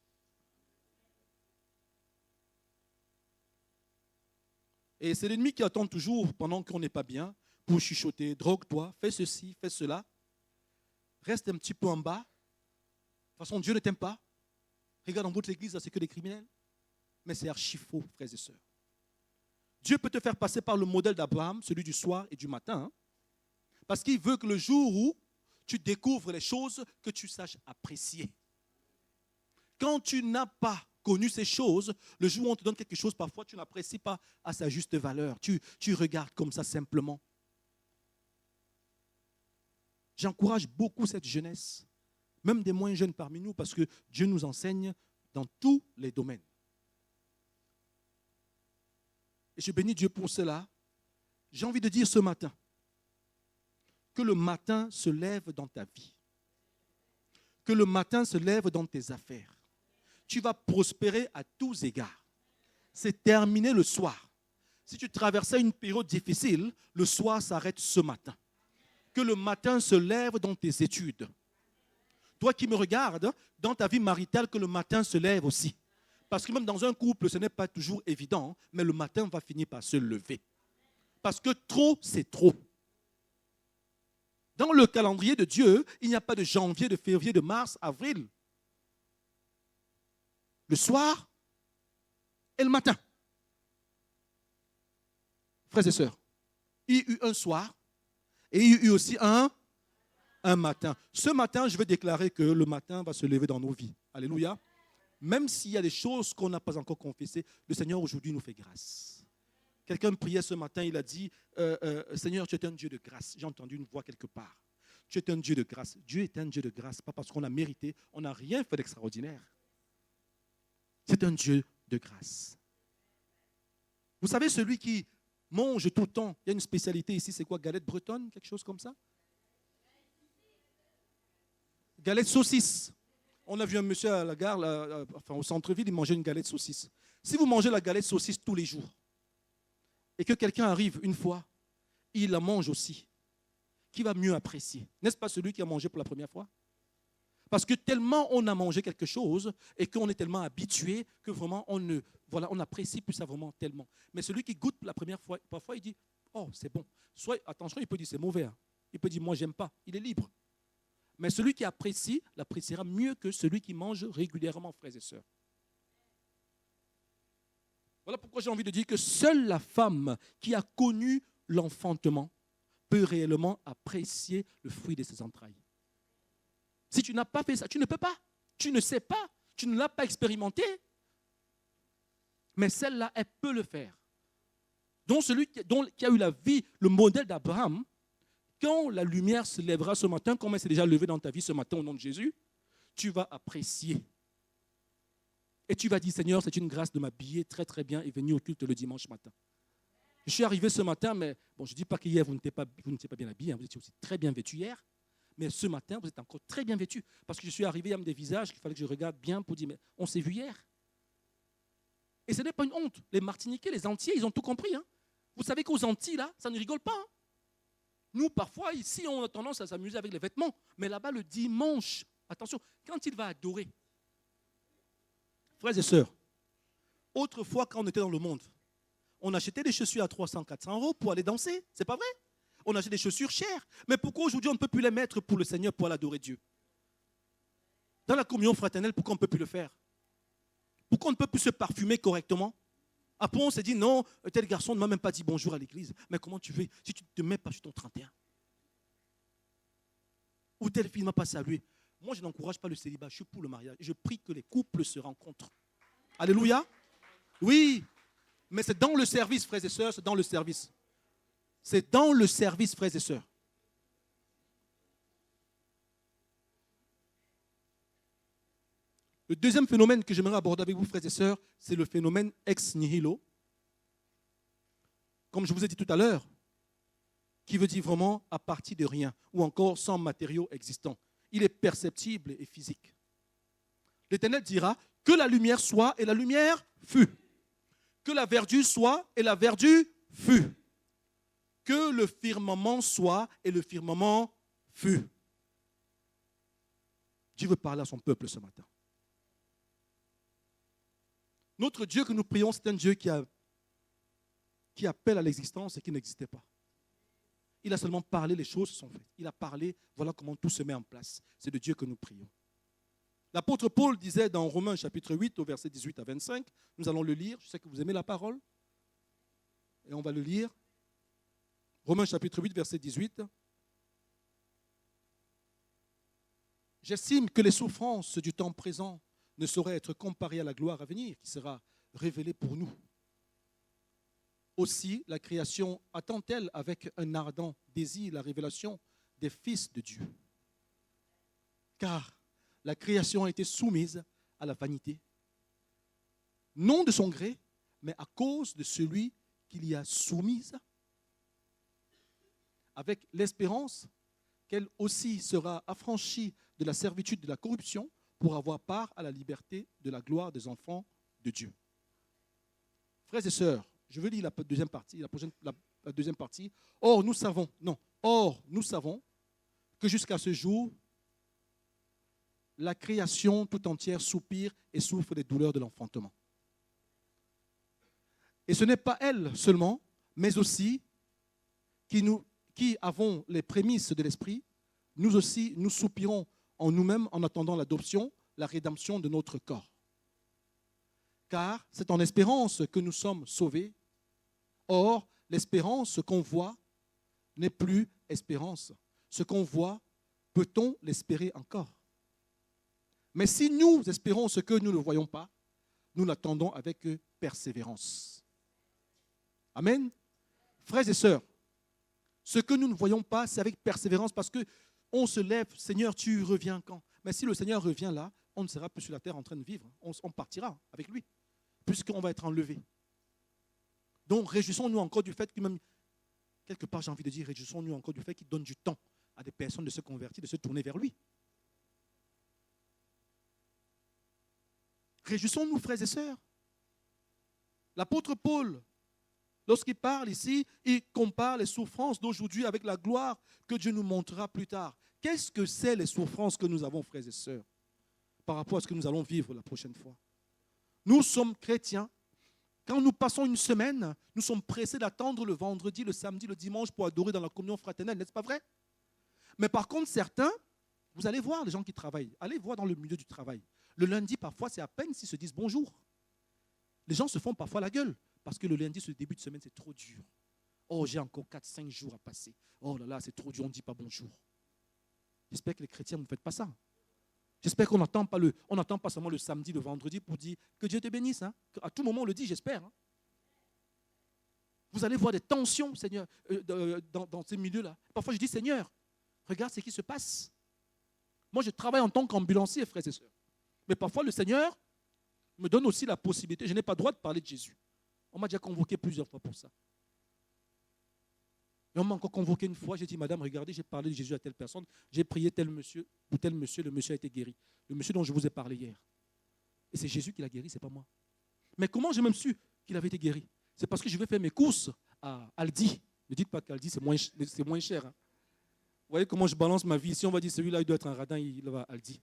B: Et c'est l'ennemi qui attend toujours pendant qu'on n'est pas bien pour chuchoter, drogue-toi, fais ceci, fais cela. reste un petit peu en bas. De toute façon, Dieu ne t'aime pas. Regarde dans votre église, là, c'est que des criminels. Mais c'est archi faux, frères et sœurs. Dieu peut te faire passer par le modèle d'Abraham, celui du soir et du matin, hein, parce qu'il veut que le jour où tu découvres les choses, que tu saches apprécier. Quand tu n'as pas connu ces choses, le jour où on te donne quelque chose, parfois tu n'apprécies pas à sa juste valeur. Tu regardes comme ça simplement. J'encourage beaucoup cette jeunesse, même des moins jeunes parmi nous, parce que Dieu nous enseigne dans tous les domaines. Et je bénis Dieu pour cela. J'ai envie de dire ce matin que le matin se lève dans ta vie. Que le matin se lève dans tes affaires. Tu vas prospérer à tous égards. C'est terminé le soir. Si tu traversais une période difficile, le soir s'arrête ce matin. Que le matin se lève dans tes études. Toi qui me regardes, dans ta vie maritale, que le matin se lève aussi. Parce que même dans un couple, ce n'est pas toujours évident, mais le matin va finir par se lever. Parce que trop, c'est trop. Dans le calendrier de Dieu, il n'y a pas de janvier, de février, de mars, avril. Le soir et le matin. Frères et sœurs, il y a eu un soir et il y a eu aussi un matin. Ce matin, je vais déclarer que le matin va se lever dans nos vies. Alléluia. Même s'il y a des choses qu'on n'a pas encore confessées, le Seigneur aujourd'hui nous fait grâce. Quelqu'un priait ce matin, il a dit, Seigneur, tu es un Dieu de grâce. J'ai entendu une voix quelque part. Tu es un Dieu de grâce. Dieu est un Dieu de grâce, pas parce qu'on a mérité, on n'a rien fait d'extraordinaire. C'est un Dieu de grâce. Vous savez, celui qui mange tout le temps, il y a une spécialité ici, c'est quoi? Galette bretonne, quelque chose comme ça? Galette saucisse. On a vu un monsieur à la gare, au centre-ville, il mangeait une galette saucisse. Si vous mangez la galette saucisse tous les jours, et que quelqu'un arrive une fois, il la mange aussi, qui va mieux apprécier? N'est-ce pas celui qui a mangé pour la première fois? Parce que tellement on a mangé quelque chose et qu'on est tellement habitué que vraiment on n'apprécie plus ça vraiment tellement. Mais celui qui goûte pour la première fois, parfois il dit, oh c'est bon. Soit, attention, il peut dire c'est mauvais. Hein. Il peut dire moi j'aime pas. Il est libre. Mais celui qui apprécie, l'appréciera mieux que celui qui mange régulièrement, frères et sœurs. Voilà pourquoi j'ai envie de dire que seule la femme qui a connu l'enfantement peut réellement apprécier le fruit de ses entrailles. Si tu n'as pas fait ça, tu ne peux pas. Tu ne sais pas. Tu ne l'as pas expérimenté. Mais celle-là, elle peut le faire. Donc celui qui a eu la vie, le modèle d'Abraham, quand la lumière se lèvera ce matin, comme elle s'est déjà levée dans ta vie ce matin au nom de Jésus, tu vas apprécier. Et tu vas dire, Seigneur, c'est une grâce de m'habiller très très bien et venir au culte le dimanche matin. Je suis arrivé ce matin, mais bon, je ne dis pas qu'hier vous n'étiez pas bien habillé, hein, vous étiez aussi très bien vêtu hier. Mais ce matin, vous êtes encore très bien vêtu. Parce que je suis arrivé, il y a des visages qu'il fallait que je regarde bien pour dire, mais on s'est vu hier. Et ce n'est pas une honte. Les Martiniquais, les Antillais, ils ont tout compris. Hein. Vous savez qu'aux Antilles, là, ça ne rigole pas. Hein. Nous, parfois, ici, on a tendance à s'amuser avec les vêtements. Mais là-bas, le dimanche, attention, quand il va adorer, frères et sœurs, autrefois, quand on était dans le monde, on achetait des chaussures à 300, 400 euros pour aller danser. C'est pas vrai? On achetait des chaussures chères. Mais pourquoi aujourd'hui, on ne peut plus les mettre pour le Seigneur, pour aller adorer Dieu? Dans la communion fraternelle, pourquoi on ne peut plus le faire? Pourquoi on ne peut plus se parfumer correctement? Après, on s'est dit, non, tel garçon ne m'a même pas dit bonjour à l'église. Mais comment tu veux si tu ne te mets pas sur ton 31? Ou telle fille ne m'a pas salué. Moi, je n'encourage pas le célibat, je suis pour le mariage. Je prie que les couples se rencontrent. Alléluia. Oui, mais c'est dans le service, frères et sœurs, c'est dans le service. C'est dans le service, frères et sœurs. Le deuxième phénomène que j'aimerais aborder avec vous, frères et sœurs, c'est le phénomène ex nihilo. Comme je vous ai dit tout à l'heure, qui veut dire vraiment à partir de rien, ou encore sans matériaux existants. Il est perceptible et physique. L'Éternel dira que la lumière soit et la lumière fut. Que la verdure soit et la verdure fut. Que le firmament soit et le firmament fut. Dieu veut parler à son peuple ce matin. Notre Dieu que nous prions, c'est un Dieu qui appelle à l'existence et qui n'existait pas. Il a seulement parlé, les choses se sont faites. Il a parlé, voilà comment tout se met en place. C'est de Dieu que nous prions. L'apôtre Paul disait dans Romains chapitre 8, au verset 18 à 25, nous allons le lire, je sais que vous aimez la parole, et on va le lire. Romains chapitre 8, verset 18. J'estime que les souffrances du temps présent ne sauraient être comparées à la gloire à venir qui sera révélée pour nous. Aussi, la création attend-elle avec un ardent désir la révélation des fils de Dieu. Car la création a été soumise à la vanité, non de son gré, mais à cause de celui qui l'y a soumise, avec l'espérance qu'elle aussi sera affranchie de la servitude de la corruption pour avoir part à la liberté de la gloire des enfants de Dieu. Frères et sœurs, je veux lire la deuxième partie, la deuxième partie. Or, nous savons que jusqu'à ce jour, la création tout entière soupire et souffre des douleurs de l'enfantement. Et ce n'est pas elle seulement, mais aussi qui avons les prémices de l'esprit, nous aussi, nous soupirons en nous-mêmes en attendant l'adoption, la rédemption de notre corps. Car c'est en espérance que nous sommes sauvés. Or, l'espérance, ce qu'on voit, n'est plus espérance. Ce qu'on voit, peut-on l'espérer encore? Mais si nous espérons ce que nous ne voyons pas, nous l'attendons avec persévérance. Amen. Frères et sœurs, ce que nous ne voyons pas, c'est avec persévérance parce qu'on se lève, Seigneur, tu reviens quand? Mais si le Seigneur revient là, on ne sera plus sur la terre en train de vivre. On partira avec lui, puisqu'on va être enlevé. Donc, réjouissons-nous encore du fait que même, quelque part, j'ai envie de dire, réjouissons-nous encore du fait qu'il donne du temps à des personnes de se convertir, de se tourner vers lui. Réjouissons-nous, frères et sœurs. L'apôtre Paul, lorsqu'il parle ici, il compare les souffrances d'aujourd'hui avec la gloire que Dieu nous montrera plus tard. Qu'est-ce que c'est les souffrances que nous avons, frères et sœurs, par rapport à ce que nous allons vivre la prochaine fois? Nous sommes chrétiens. Quand nous passons une semaine, nous sommes pressés d'attendre le vendredi, le samedi, le dimanche pour adorer dans la communion fraternelle, n'est-ce pas vrai? Mais par contre, certains, vous allez voir les gens qui travaillent, allez voir dans le milieu du travail. Le lundi, parfois, c'est à peine s'ils se disent bonjour. Les gens se font parfois la gueule parce que le lundi, ce début de semaine, c'est trop dur. Oh, j'ai encore 4-5 jours à passer. Oh là là, c'est trop dur, on ne dit pas bonjour. J'espère que les chrétiens, vous ne faites pas ça. J'espère qu'on n'attend pas seulement le samedi, le vendredi pour dire que Dieu te bénisse. Hein. À tout moment, on le dit, j'espère. Hein. Vous allez voir des tensions, Seigneur, dans ces milieux-là. Parfois, je dis, Seigneur, regarde ce qui se passe. Moi, je travaille en tant qu'ambulancier, frères et sœurs. Mais parfois, le Seigneur me donne aussi la possibilité. Je n'ai pas le droit de parler de Jésus. On m'a déjà convoqué plusieurs fois pour ça. Et on m'a encore convoqué une fois. J'ai dit, madame, regardez, j'ai parlé de Jésus à telle personne. J'ai prié tel monsieur ou tel monsieur. Le monsieur a été guéri. Le monsieur dont je vous ai parlé hier. Et c'est Jésus qui l'a guéri, ce n'est pas moi. Mais comment j'ai même su qu'il avait été guéri? C'est parce que je vais faire mes courses à Aldi. Ne dites pas qu'Aldi, c'est moins cher. Hein. Vous voyez comment je balance ma vie. Si on va dire, celui-là, il doit être un radin, il va à Aldi.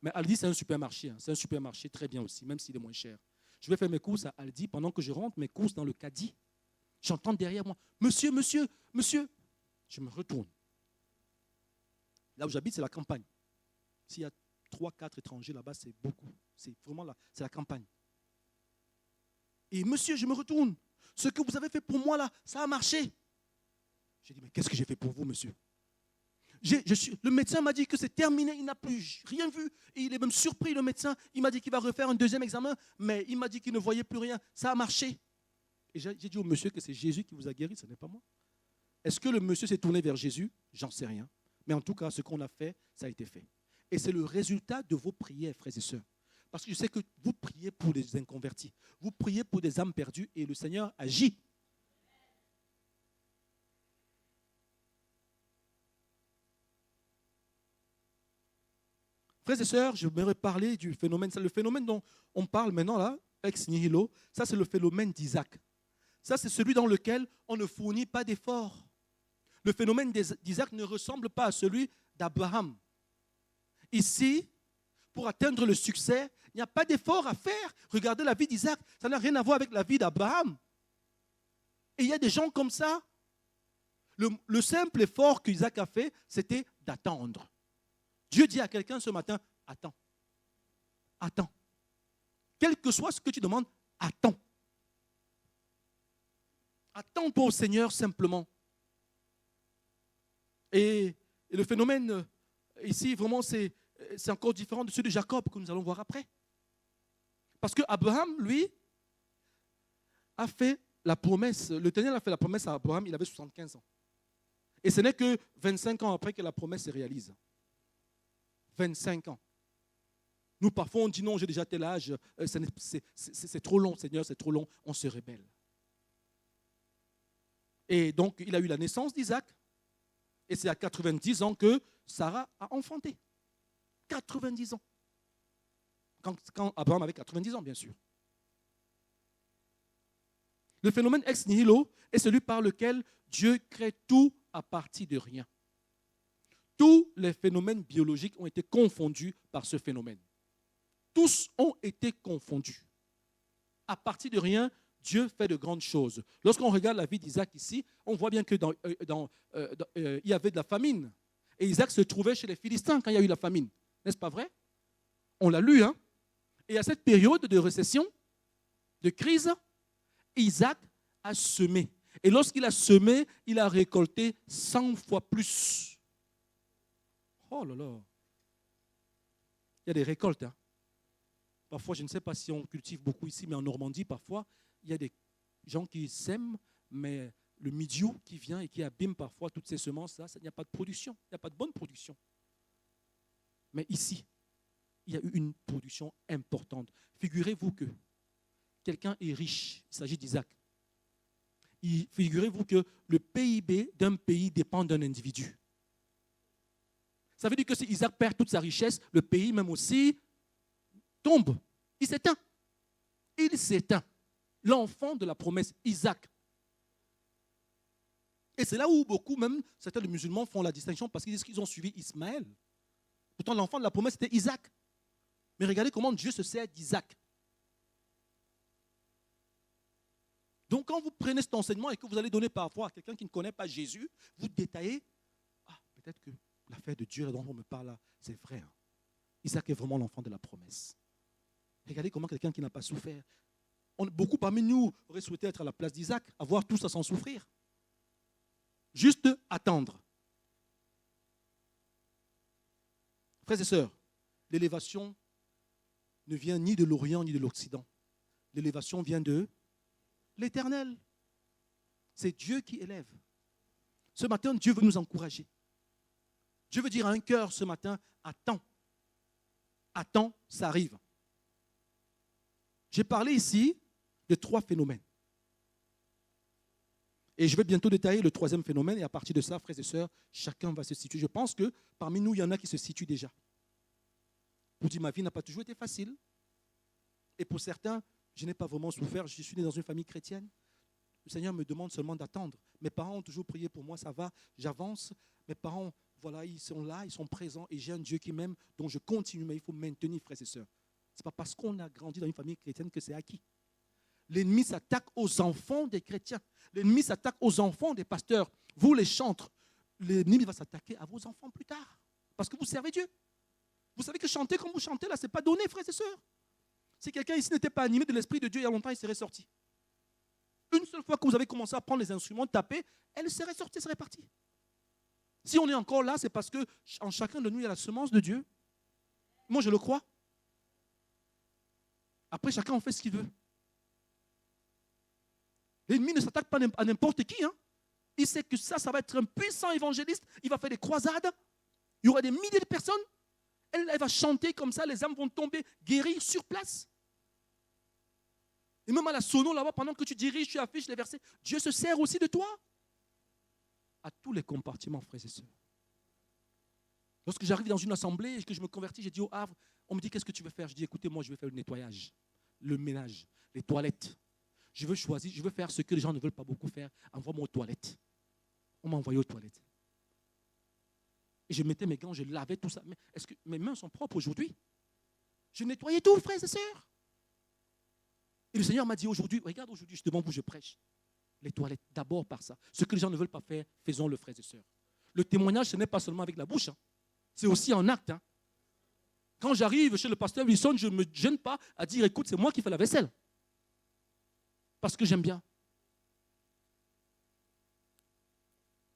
B: Mais Aldi, c'est un supermarché. Hein. C'est un supermarché très bien aussi, même s'il est moins cher. Je vais faire mes courses à Aldi. Pendant que je rentre mes courses dans le caddie, j'entends derrière moi, monsieur, monsieur, monsieur. Je me retourne. Là où j'habite, c'est la campagne. S'il y a 3-4 étrangers là-bas, c'est beaucoup. C'est vraiment là, c'est la campagne. Et monsieur, je me retourne. Ce que vous avez fait pour moi là, ça a marché. J'ai dit, mais qu'est-ce que j'ai fait pour vous, monsieur? Le médecin m'a dit que c'est terminé, il n'a plus rien vu. Et il est même surpris, le médecin. Il m'a dit qu'il va refaire un deuxième examen, mais il m'a dit qu'il ne voyait plus rien. Ça a marché. Et j'ai dit au monsieur que c'est Jésus qui vous a guéri, ce n'est pas moi. Est-ce que le monsieur s'est tourné vers Jésus? J'en sais rien. Mais en tout cas, ce qu'on a fait, ça a été fait. Et c'est le résultat de vos prières, frères et sœurs. Parce que je sais que vous priez pour les inconvertis. Vous priez pour des âmes perdues et le Seigneur agit. Frères et sœurs, je voudrais parler du phénomène. C'est le phénomène dont on parle maintenant là, ex nihilo. Ça, c'est le phénomène d'Isaac. Ça, c'est celui dans lequel on ne fournit pas d'efforts. Le phénomène d'Isaac ne ressemble pas à celui d'Abraham. Ici, pour atteindre le succès, il n'y a pas d'effort à faire. Regardez la vie d'Isaac, ça n'a rien à voir avec la vie d'Abraham. Et il y a des gens comme ça. Le simple effort qu'Isaac a fait, c'était d'attendre. Dieu dit à quelqu'un ce matin, attends. Attends. Quel que soit ce que tu demandes, attends. Attends-toi au Seigneur simplement. Et le phénomène ici, vraiment, c'est encore différent de celui de Jacob que nous allons voir après. Parce que Abraham, lui, a fait la promesse. L'Éternel a fait la promesse à Abraham, il avait 75 ans. Et ce n'est que 25 ans après que la promesse se réalise. 25 ans. Nous, parfois, on dit non, j'ai déjà tel âge, c'est trop long, Seigneur, c'est trop long, on se rébelle. Et donc, il a eu la naissance d'Isaac, et c'est à 90 ans que Sarah a enfanté. 90 ans. Quand Abraham avait 90 ans, bien sûr. Le phénomène ex nihilo est celui par lequel Dieu crée tout à partir de rien. Tous les phénomènes biologiques ont été confondus par ce phénomène. Tous ont été confondus. À partir de rien, Dieu fait de grandes choses. Lorsqu'on regarde la vie d'Isaac ici, on voit bien que il y avait de la famine. Et Isaac se trouvait chez les Philistins quand il y a eu la famine. N'est-ce pas vrai? On l'a lu, hein? Et à cette période de récession, de crise, Isaac a semé. Et lorsqu'il a semé, il a récolté 100 fois plus. Oh là là. Il y a des récoltes. Hein? Parfois, je ne sais pas si on cultive beaucoup ici, mais en Normandie, parfois, il y a des gens qui sèment, mais le milieu qui vient et qui abîme parfois toutes ces semences-là, il n'y a pas de production, il n'y a pas de bonne production. Mais ici, il y a eu une production importante. Figurez-vous que quelqu'un est riche, il s'agit d'Isaac. Figurez-vous que le PIB d'un pays dépend d'un individu. Ça veut dire que si Isaac perd toute sa richesse, le pays même aussi tombe. Il s'éteint. Il s'éteint. L'enfant de la promesse, Isaac. Et c'est là où beaucoup, même certains des musulmans font la distinction parce qu'ils disent qu'ils ont suivi Ismaël. Pourtant, l'enfant de la promesse, c'était Isaac. Mais regardez comment Dieu se sert d'Isaac. Donc, quand vous prenez cet enseignement et que vous allez donner parfois à quelqu'un qui ne connaît pas Jésus, vous détaillez, peut-être que l'affaire de Dieu dont on me parle là, c'est vrai. Hein. Isaac est vraiment l'enfant de la promesse. Regardez comment quelqu'un qui n'a pas souffert. Beaucoup parmi nous auraient souhaité être à la place d'Isaac, avoir tout ça sans souffrir. Juste attendre. Frères et sœurs, l'élévation ne vient ni de l'Orient ni de l'Occident. L'élévation vient de l'Éternel. C'est Dieu qui élève. Ce matin, Dieu veut nous encourager. Dieu veut dire à un cœur ce matin, attends. Attends, ça arrive. J'ai parlé ici de 3 phénomènes. Et je vais bientôt détailler le 3e phénomène. Et à partir de ça, frères et sœurs, chacun va se situer. Je pense que parmi nous, il y en a qui se situent déjà. Pour dire, ma vie n'a pas toujours été facile. Et pour certains, je n'ai pas vraiment souffert. Je suis né dans une famille chrétienne. Le Seigneur me demande seulement d'attendre. Mes parents ont toujours prié pour moi, ça va, j'avance. Mes parents, voilà, ils sont là, ils sont présents. Et j'ai un Dieu qui m'aime, dont je continue. Mais il faut maintenir, frères et sœurs. Ce n'est pas parce qu'on a grandi dans une famille chrétienne que c'est acquis. L'ennemi s'attaque aux enfants des chrétiens. L'ennemi s'attaque aux enfants des pasteurs. Vous, les chantres, l'ennemi va s'attaquer à vos enfants plus tard. Parce que vous servez Dieu. Vous savez que chanter comme vous chantez là, ce n'est pas donné, frères et sœurs. Si quelqu'un ici n'était pas animé de l'Esprit de Dieu, il y a longtemps, il serait sorti. Une seule fois que vous avez commencé à prendre les instruments, taper, elle serait sortie, elle serait partie. Si on est encore là, c'est parce qu'en chacun de nous, il y a la semence de Dieu. Moi, je le crois. Après, chacun en fait ce qu'il veut. L'ennemi ne s'attaque pas à n'importe qui. Hein. Il sait que ça va être un puissant évangéliste. Il va faire des croisades. Il y aura des milliers de personnes. Elle va chanter comme ça. Les âmes vont tomber, guérir sur place. Et même à la sono là-bas, pendant que tu diriges, tu affiches les versets, Dieu se sert aussi de toi. À tous les compartiments, frères et sœurs. Lorsque j'arrive dans une assemblée et que je me convertis, j'ai dit au Havre, on me dit qu'est-ce que tu veux faire? Je dis écoutez, moi je vais faire le nettoyage, le ménage, les toilettes. Je veux choisir, je veux faire ce que les gens ne veulent pas beaucoup faire. Envoie-moi aux toilettes. On m'a envoyé aux toilettes. Et je mettais mes gants, je lavais tout ça. Mais est-ce que mes mains sont propres aujourd'hui? Je nettoyais tout, frères et sœurs. Et le Seigneur m'a dit aujourd'hui, regarde aujourd'hui, devant vous, je prêche. les toilettes, d'abord par ça. Ce que les gens ne veulent pas faire, faisons-le, frères et sœurs. Le témoignage, ce n'est pas seulement avec la bouche, hein. C'est aussi en acte. Hein. Quand j'arrive chez le pasteur Wilson, je ne me gêne pas à dire, écoute, c'est moi qui fais la vaisselle. Parce que j'aime bien.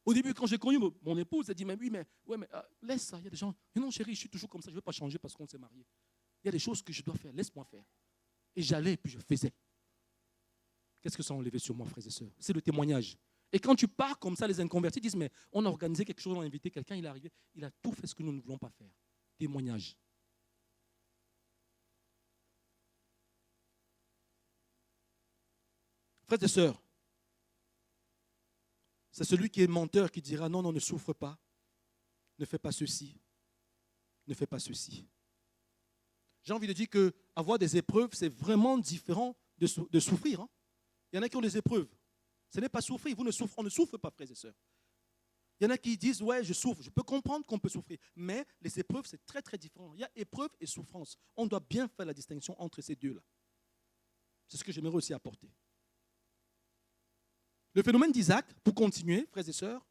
B: Au début, quand j'ai connu mon épouse, elle dit, mais oui, mais laisse ça, il y a des gens. Mais non, chérie, je suis toujours comme ça, je ne veux pas changer parce qu'on s'est mariés. Il y a des choses que je dois faire, laisse-moi faire. Et j'allais, puis je faisais. Qu'est-ce que ça a enlevé sur moi, frères et sœurs? C'est le témoignage. Et quand tu pars comme ça, les inconvertis disent, mais on a organisé quelque chose, on a invité quelqu'un, il est arrivé, il a tout fait ce que nous ne voulons pas faire. Témoignage. Frères et sœurs, c'est celui qui est menteur qui dira, non, ne souffre pas, ne fais pas ceci, ne fais pas ceci. J'ai envie de dire qu'avoir des épreuves, c'est vraiment différent de souffrir. Hein. Il y en a qui ont des épreuves. Ce n'est pas souffrir, on ne souffre pas, frères et sœurs. Il y en a qui disent, ouais, je souffre. Je peux comprendre qu'on peut souffrir. Mais les épreuves, c'est très, très différent. Il y a épreuve et souffrance. On doit bien faire la distinction entre ces deux-là. C'est ce que j'aimerais aussi apporter. Le phénomène d'Isaac, pour continuer, frères et sœurs,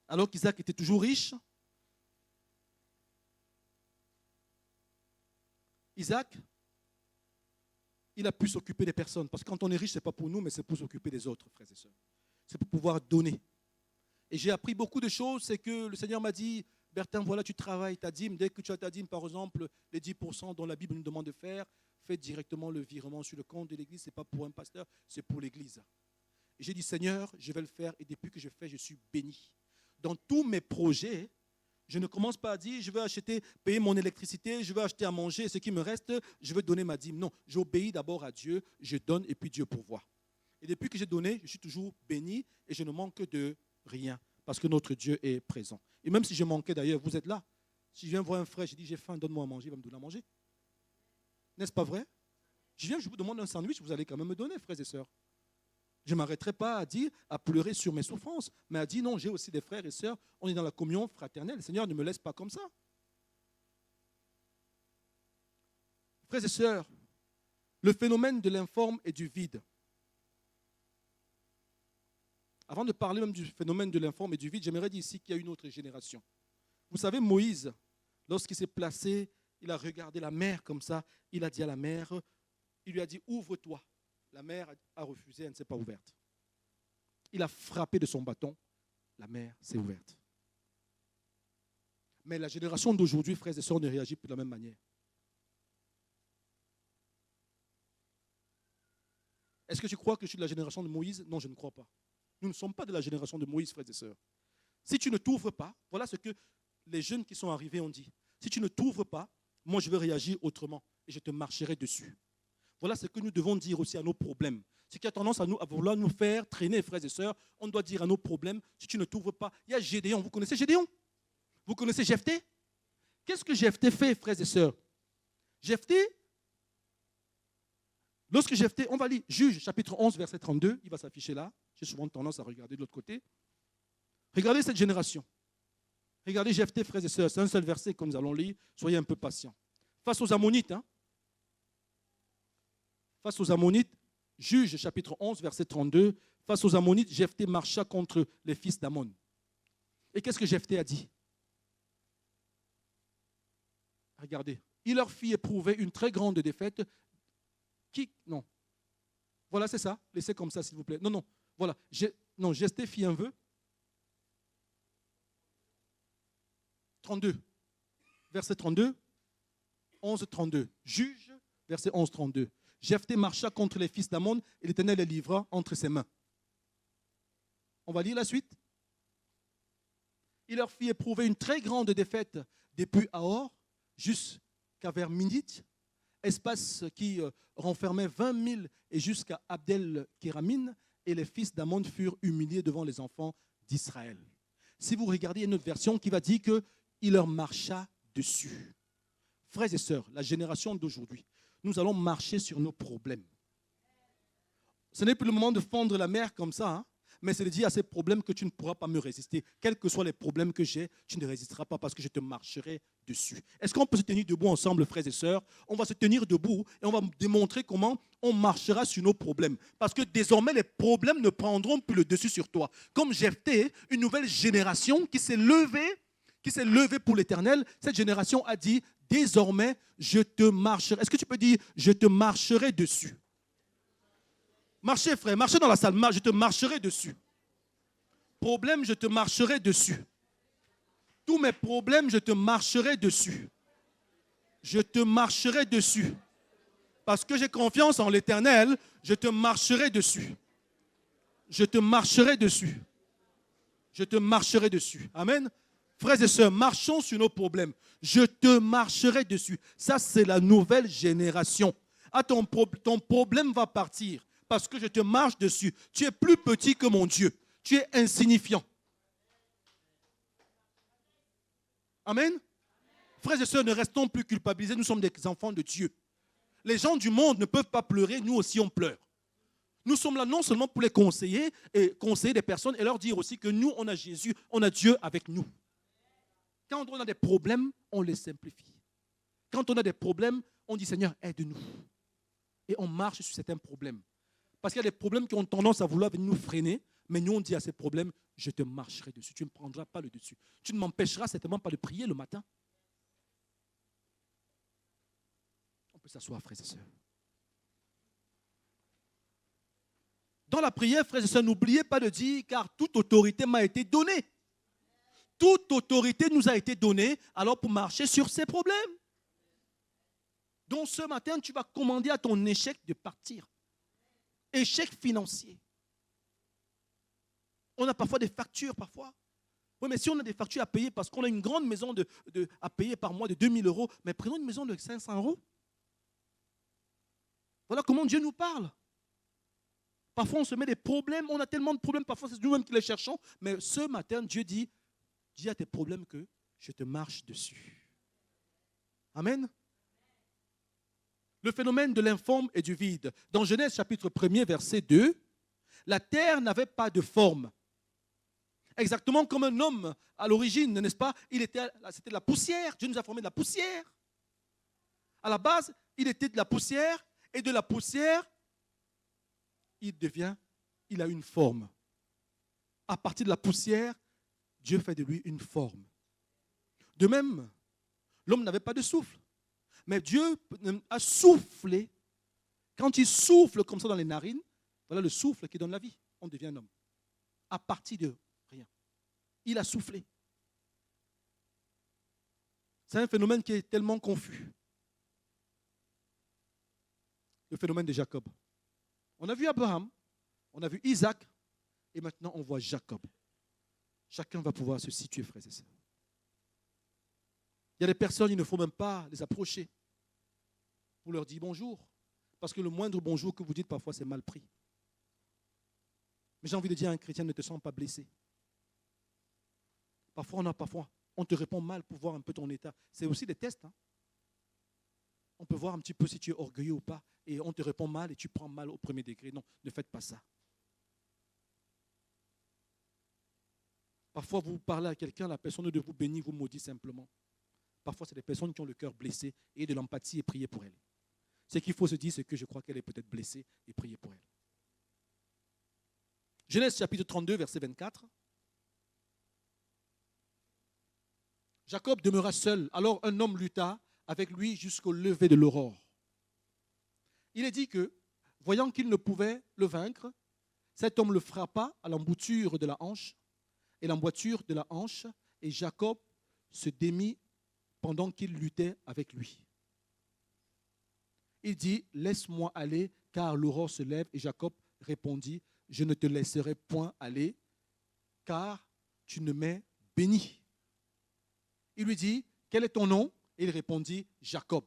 B: alors qu'Isaac était toujours riche, Isaac, il a pu s'occuper des personnes. Parce que quand on est riche, ce n'est pas pour nous, mais c'est pour s'occuper des autres, frères et sœurs. C'est pour pouvoir donner. Et j'ai appris beaucoup de choses. C'est que le Seigneur m'a dit, Bertin, voilà, tu travailles ta dîme. Dès que tu as ta dîme, par exemple, les 10% dont la Bible nous demande de faire, fais directement le virement sur le compte de l'église. Ce n'est pas pour un pasteur, c'est pour l'église. Et j'ai dit, Seigneur, je vais le faire. Et depuis que je fais, je suis béni. Dans tous mes projets, je ne commence pas à dire, je vais payer mon électricité, je vais acheter à manger, ce qui me reste, je vais donner ma dîme. Non, j'obéis d'abord à Dieu, je donne et puis Dieu pourvoit. Et depuis que j'ai donné, je suis toujours béni et je ne manque de rien parce que notre Dieu est présent. Et même si je manquais d'ailleurs, vous êtes là. Si je viens voir un frère, je dis, j'ai faim, donne-moi à manger, il va me donner à manger. N'est-ce pas vrai? Je vous demande un sandwich, vous allez quand même me donner, frères et sœurs. Je ne m'arrêterai pas à pleurer sur mes souffrances, mais à dire non, j'ai aussi des frères et sœurs, on est dans la communion fraternelle. Le Seigneur ne me laisse pas comme ça. Frères et sœurs, le phénomène de l'informe et du vide. Avant de parler même du phénomène de l'informe et du vide, j'aimerais dire ici qu'il y a une autre génération. Vous savez, Moïse, lorsqu'il s'est placé, il a regardé la mer comme ça, il a dit à la mer, il lui a dit, ouvre-toi. La mer a refusé, elle ne s'est pas ouverte. Il a frappé de son bâton, la mer s'est ouverte. Mais la génération d'aujourd'hui, frères et sœurs, ne réagit plus de la même manière. Est-ce que tu crois que je suis de la génération de Moïse? Non, je ne crois pas. Nous ne sommes pas de la génération de Moïse, frères et sœurs. Si tu ne t'ouvres pas, voilà ce que les jeunes qui sont arrivés ont dit. Si tu ne t'ouvres pas, moi je vais réagir autrement et je te marcherai dessus. Voilà ce que nous devons dire aussi à nos problèmes. Ce qui a tendance à vouloir nous faire traîner, frères et sœurs, on doit dire à nos problèmes, si tu ne t'ouvres pas, il y a Gédéon. Vous connaissez Gédéon? Vous connaissez Jephthé? Qu'est-ce que Jephthé fait, frères et sœurs? Jephthé, lorsque Jephthé, on va lire Juge, chapitre 11, verset 32, il va s'afficher là. J'ai souvent tendance à regarder de l'autre côté. Regardez cette génération. Regardez Jephthé, frères et sœurs, c'est un seul verset que nous allons lire. Soyez un peu patients. Face aux Ammonites, face aux Ammonites, Juge chapitre 11, verset 32, face aux Ammonites, Jephthé marcha contre les fils d'Ammon. Et qu'est-ce que Jephthé a dit? Regardez, il leur fit éprouver une très grande défaite. Non. Voilà, c'est ça. Laissez comme ça, s'il vous plaît. Non. Voilà. Jephthé fit un vœu. 32. Verset 32. 11, 32. Juge, verset 11, 32. Jephthé marcha contre les fils d'Ammon et l'Éternel les livra entre ses mains. On va lire la suite. Il leur fit éprouver une très grande défaite depuis Ahor jusqu'à vers Minit, espace qui renfermait 20 000 et jusqu'à Abdel-Kéramine, et les fils d'Ammon furent humiliés devant les enfants d'Israël. Si vous regardez une autre version qui va dire qu'il leur marcha dessus. Frères et sœurs, la génération d'aujourd'hui, nous allons marcher sur nos problèmes. Ce n'est plus le moment de fondre la mer comme ça, Mais c'est de dire à ces problèmes que tu ne pourras pas me résister. Quels que soient les problèmes que j'ai, tu ne résisteras pas parce que je te marcherai dessus. Est-ce qu'on peut se tenir debout ensemble, frères et sœurs? On va se tenir debout et on va démontrer comment on marchera sur nos problèmes. Parce que désormais, les problèmes ne prendront plus le dessus sur toi. Comme Jephthé, une nouvelle génération qui s'est levée pour l'Éternel, cette génération a dit, désormais, je te marcherai. Est-ce que tu peux dire, je te marcherai dessus? Marchez, frère, marchez dans la salle, je te marcherai dessus. Problème, je te marcherai dessus. Tous mes problèmes, je te marcherai dessus. Je te marcherai dessus. Parce que j'ai confiance en l'Éternel, je te marcherai dessus. Je te marcherai dessus. Je te marcherai dessus. Amen. Frères et sœurs, marchons sur nos problèmes. Je te marcherai dessus. Ça, c'est la nouvelle génération. Ah, ton problème va partir. Parce que je te marche dessus. Tu es plus petit que mon Dieu. Tu es insignifiant. Amen. Frères et sœurs, ne restons plus culpabilisés. Nous sommes des enfants de Dieu. Les gens du monde ne peuvent pas pleurer. Nous aussi, on pleure. Nous sommes là non seulement pour les conseiller et conseiller des personnes et leur dire aussi que nous, on a Jésus, on a Dieu avec nous. Quand on a des problèmes, on les simplifie. Quand on a des problèmes, on dit Seigneur, aide-nous. Et on marche sur certains problèmes. Parce qu'il y a des problèmes qui ont tendance à vouloir venir nous freiner, mais nous on dit à ces problèmes, je te marcherai dessus, tu ne me prendras pas le dessus. Tu ne m'empêcheras certainement pas de prier le matin. On peut s'asseoir, frères et sœurs. Dans la prière, frères et sœurs, n'oubliez pas de dire, car toute autorité m'a été donnée. Toute autorité nous a été donnée, alors pour marcher sur ces problèmes. Donc ce matin, tu vas commander à ton échec de partir. Échec financier. On a parfois des factures, parfois. Oui, mais si on a des factures à payer parce qu'on a une grande maison à payer par mois de 2000 €, mais prenons une maison de 500 €. Voilà comment Dieu nous parle. Parfois, on se met des problèmes, on a tellement de problèmes, parfois c'est nous-mêmes qui les cherchons, mais ce matin, Dieu dit, dis à tes problèmes que je te marche dessus. Amen. Le phénomène de l'informe et du vide. Dans Genèse chapitre 1er, verset 2, la terre n'avait pas de forme. Exactement comme un homme à l'origine, n'est-ce pas? C'était de la poussière. Dieu nous a formé de la poussière. À la base, il était de la poussière et de la poussière, il a une forme. À partir de la poussière, Dieu fait de lui une forme. De même, l'homme n'avait pas de souffle. Mais Dieu a soufflé. Quand il souffle comme ça dans les narines, voilà le souffle qui donne la vie. On devient un homme. À partir de rien. Il a soufflé. C'est un phénomène qui est tellement confus. Le phénomène de Jacob. On a vu Abraham, on a vu Isaac, et maintenant on voit Jacob. Chacun va pouvoir se situer, frères et sœurs. Il y a des personnes, il ne faut même pas les approcher pour leur dire bonjour. Parce que le moindre bonjour que vous dites, parfois, c'est mal pris. Mais j'ai envie de dire à un chrétien, ne te sens pas blessé. Parfois, on te répond mal pour voir un peu ton état. C'est aussi des tests. Hein. On peut voir un petit peu si tu es orgueilleux ou pas. Et on te répond mal et tu prends mal au premier degré. Non, ne faites pas ça. Parfois, vous parlez à quelqu'un, la personne de vous bénit, vous maudit simplement. Parfois, c'est des personnes qui ont le cœur blessé et de l'empathie et prier pour elle. Ce qu'il faut se dire, c'est que je crois qu'elle est peut-être blessée et prier pour elle. Genèse chapitre 32, verset 24. Jacob demeura seul. Alors un homme lutta avec lui jusqu'au lever de l'aurore. Il est dit que, voyant qu'il ne pouvait le vaincre, cet homme le frappa à l'embouchure de la hanche, et Jacob se démit pendant qu'il luttait avec lui. Il dit, laisse-moi aller, car l'aurore se lève. Et Jacob répondit, je ne te laisserai point aller, car tu ne m'es béni. Il lui dit, quel est ton nom? Et il répondit, Jacob.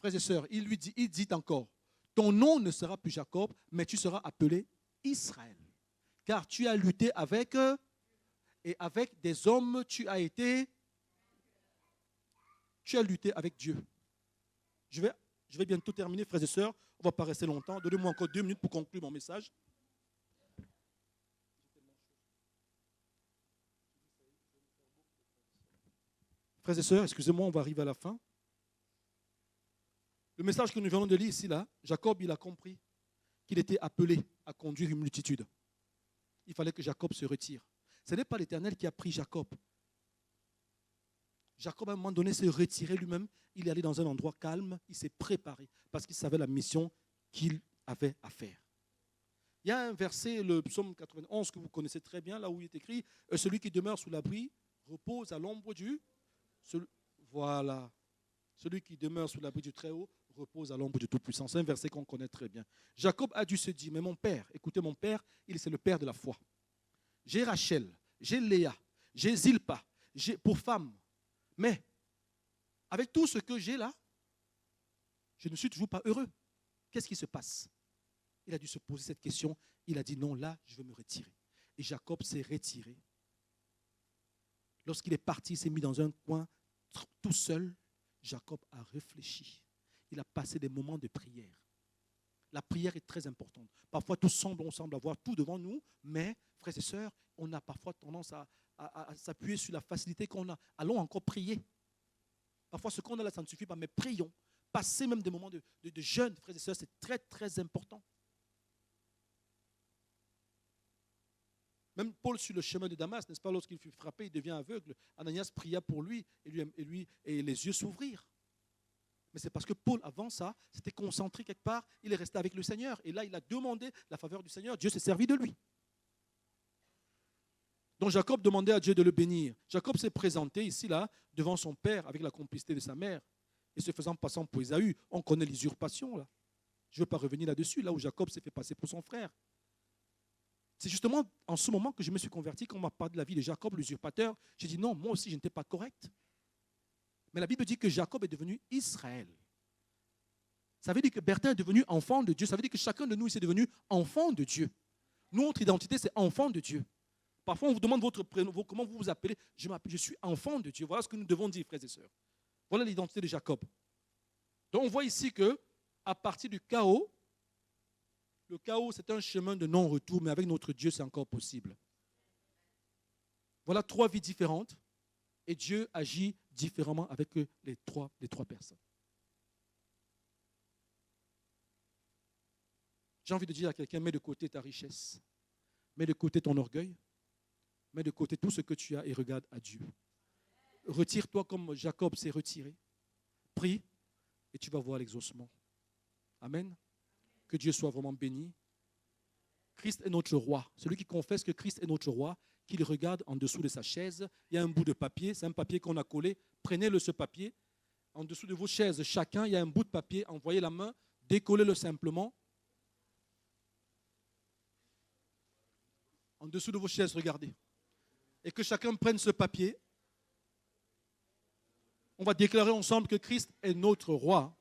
B: Frères et sœurs, il dit encore, ton nom ne sera plus Jacob, mais tu seras appelé Israël. Car tu as lutté avec eux, et avec des hommes, tu as lutté avec Dieu. Je vais bientôt terminer, frères et sœurs. On ne va pas rester longtemps. Donnez-moi encore 2 minutes pour conclure mon message. Frères et sœurs, excusez-moi, on va arriver à la fin. Le message que nous venons de lire ici, là, Jacob, il a compris qu'il était appelé à conduire une multitude. Il fallait que Jacob se retire. Ce n'est pas l'Éternel qui a pris Jacob. Jacob, à un moment donné, s'est retiré lui-même. Il est allé dans un endroit calme. Il s'est préparé parce qu'il savait la mission qu'il avait à faire. Il y a un verset, le psaume 91, que vous connaissez très bien, là où il est écrit « Celui qui demeure sous l'abri repose à l'ombre du... » Voilà. Celui qui demeure sous l'abri du Très-Haut repose à l'ombre du Tout-Puissant. C'est un verset qu'on connaît très bien. Jacob a dû se dire, mais mon père, écoutez, mon père, c'est le père de la foi. J'ai Rachel, j'ai Léa, j'ai Zilpa, j'ai pour femme. Mais avec tout ce que j'ai là, je ne suis toujours pas heureux. Qu'est-ce qui se passe? Il a dû se poser cette question. Il a dit, non, là, je veux me retirer. Et Jacob s'est retiré. Lorsqu'il est parti, il s'est mis dans un coin tout seul. Jacob a réfléchi. Il a passé des moments de prière. La prière est très importante. Parfois, on semble avoir tout devant nous, mais, frères et sœurs, on a parfois tendance à s'appuyer sur la facilité qu'on a. Allons encore prier. Parfois, ce qu'on a là, ça ne suffit pas, mais prions. Passez même des moments de jeûne, frères et sœurs, c'est très, très important. Même Paul, sur le chemin de Damas, n'est-ce pas, lorsqu'il fut frappé, il devient aveugle. Ananias pria pour lui et les yeux s'ouvrirent. Mais c'est parce que Paul, avant ça, s'était concentré quelque part, il est resté avec le Seigneur. Et là, il a demandé la faveur du Seigneur. Dieu s'est servi de lui. Donc Jacob demandait à Dieu de le bénir. Jacob s'est présenté ici, là, devant son père, avec la complicité de sa mère, et se faisant passer pour Ésaü. On connaît l'usurpation, là. Je ne veux pas revenir là-dessus, là où Jacob s'est fait passer pour son frère. C'est justement en ce moment que je me suis converti, quand on m'a parlé de la vie de Jacob, l'usurpateur. J'ai dit non, moi aussi, je n'étais pas correct. Mais la Bible dit que Jacob est devenu Israël. Ça veut dire que Bertin est devenu enfant de Dieu. Ça veut dire que chacun de nous ici est devenu enfant de Dieu. Notre identité, c'est enfant de Dieu. Parfois, on vous demande votre prénom, comment vous vous appelez. Je suis enfant de Dieu. Voilà ce que nous devons dire, frères et sœurs. Voilà l'identité de Jacob. Donc, on voit ici qu'à partir du chaos, le chaos, c'est un chemin de non-retour, mais avec notre Dieu, c'est encore possible. Voilà 3 vies différentes, et Dieu agit différemment avec les trois personnes. J'ai envie de dire à quelqu'un, mets de côté ta richesse, mets de côté ton orgueil, mets de côté tout ce que tu as et regarde à Dieu. Retire-toi comme Jacob s'est retiré, prie, et tu vas voir l'exaucement. Amen. Que Dieu soit vraiment béni. Christ est notre roi. Celui qui confesse que Christ est notre roi, qu'il regarde en dessous de sa chaise, il y a un bout de papier, c'est un papier qu'on a collé. Prenez-le, ce papier. En dessous de vos chaises, chacun, il y a un bout de papier. Envoyez la main, décollez-le simplement. En dessous de vos chaises, regardez. Et que chacun prenne ce papier. On va déclarer ensemble que Christ est notre roi.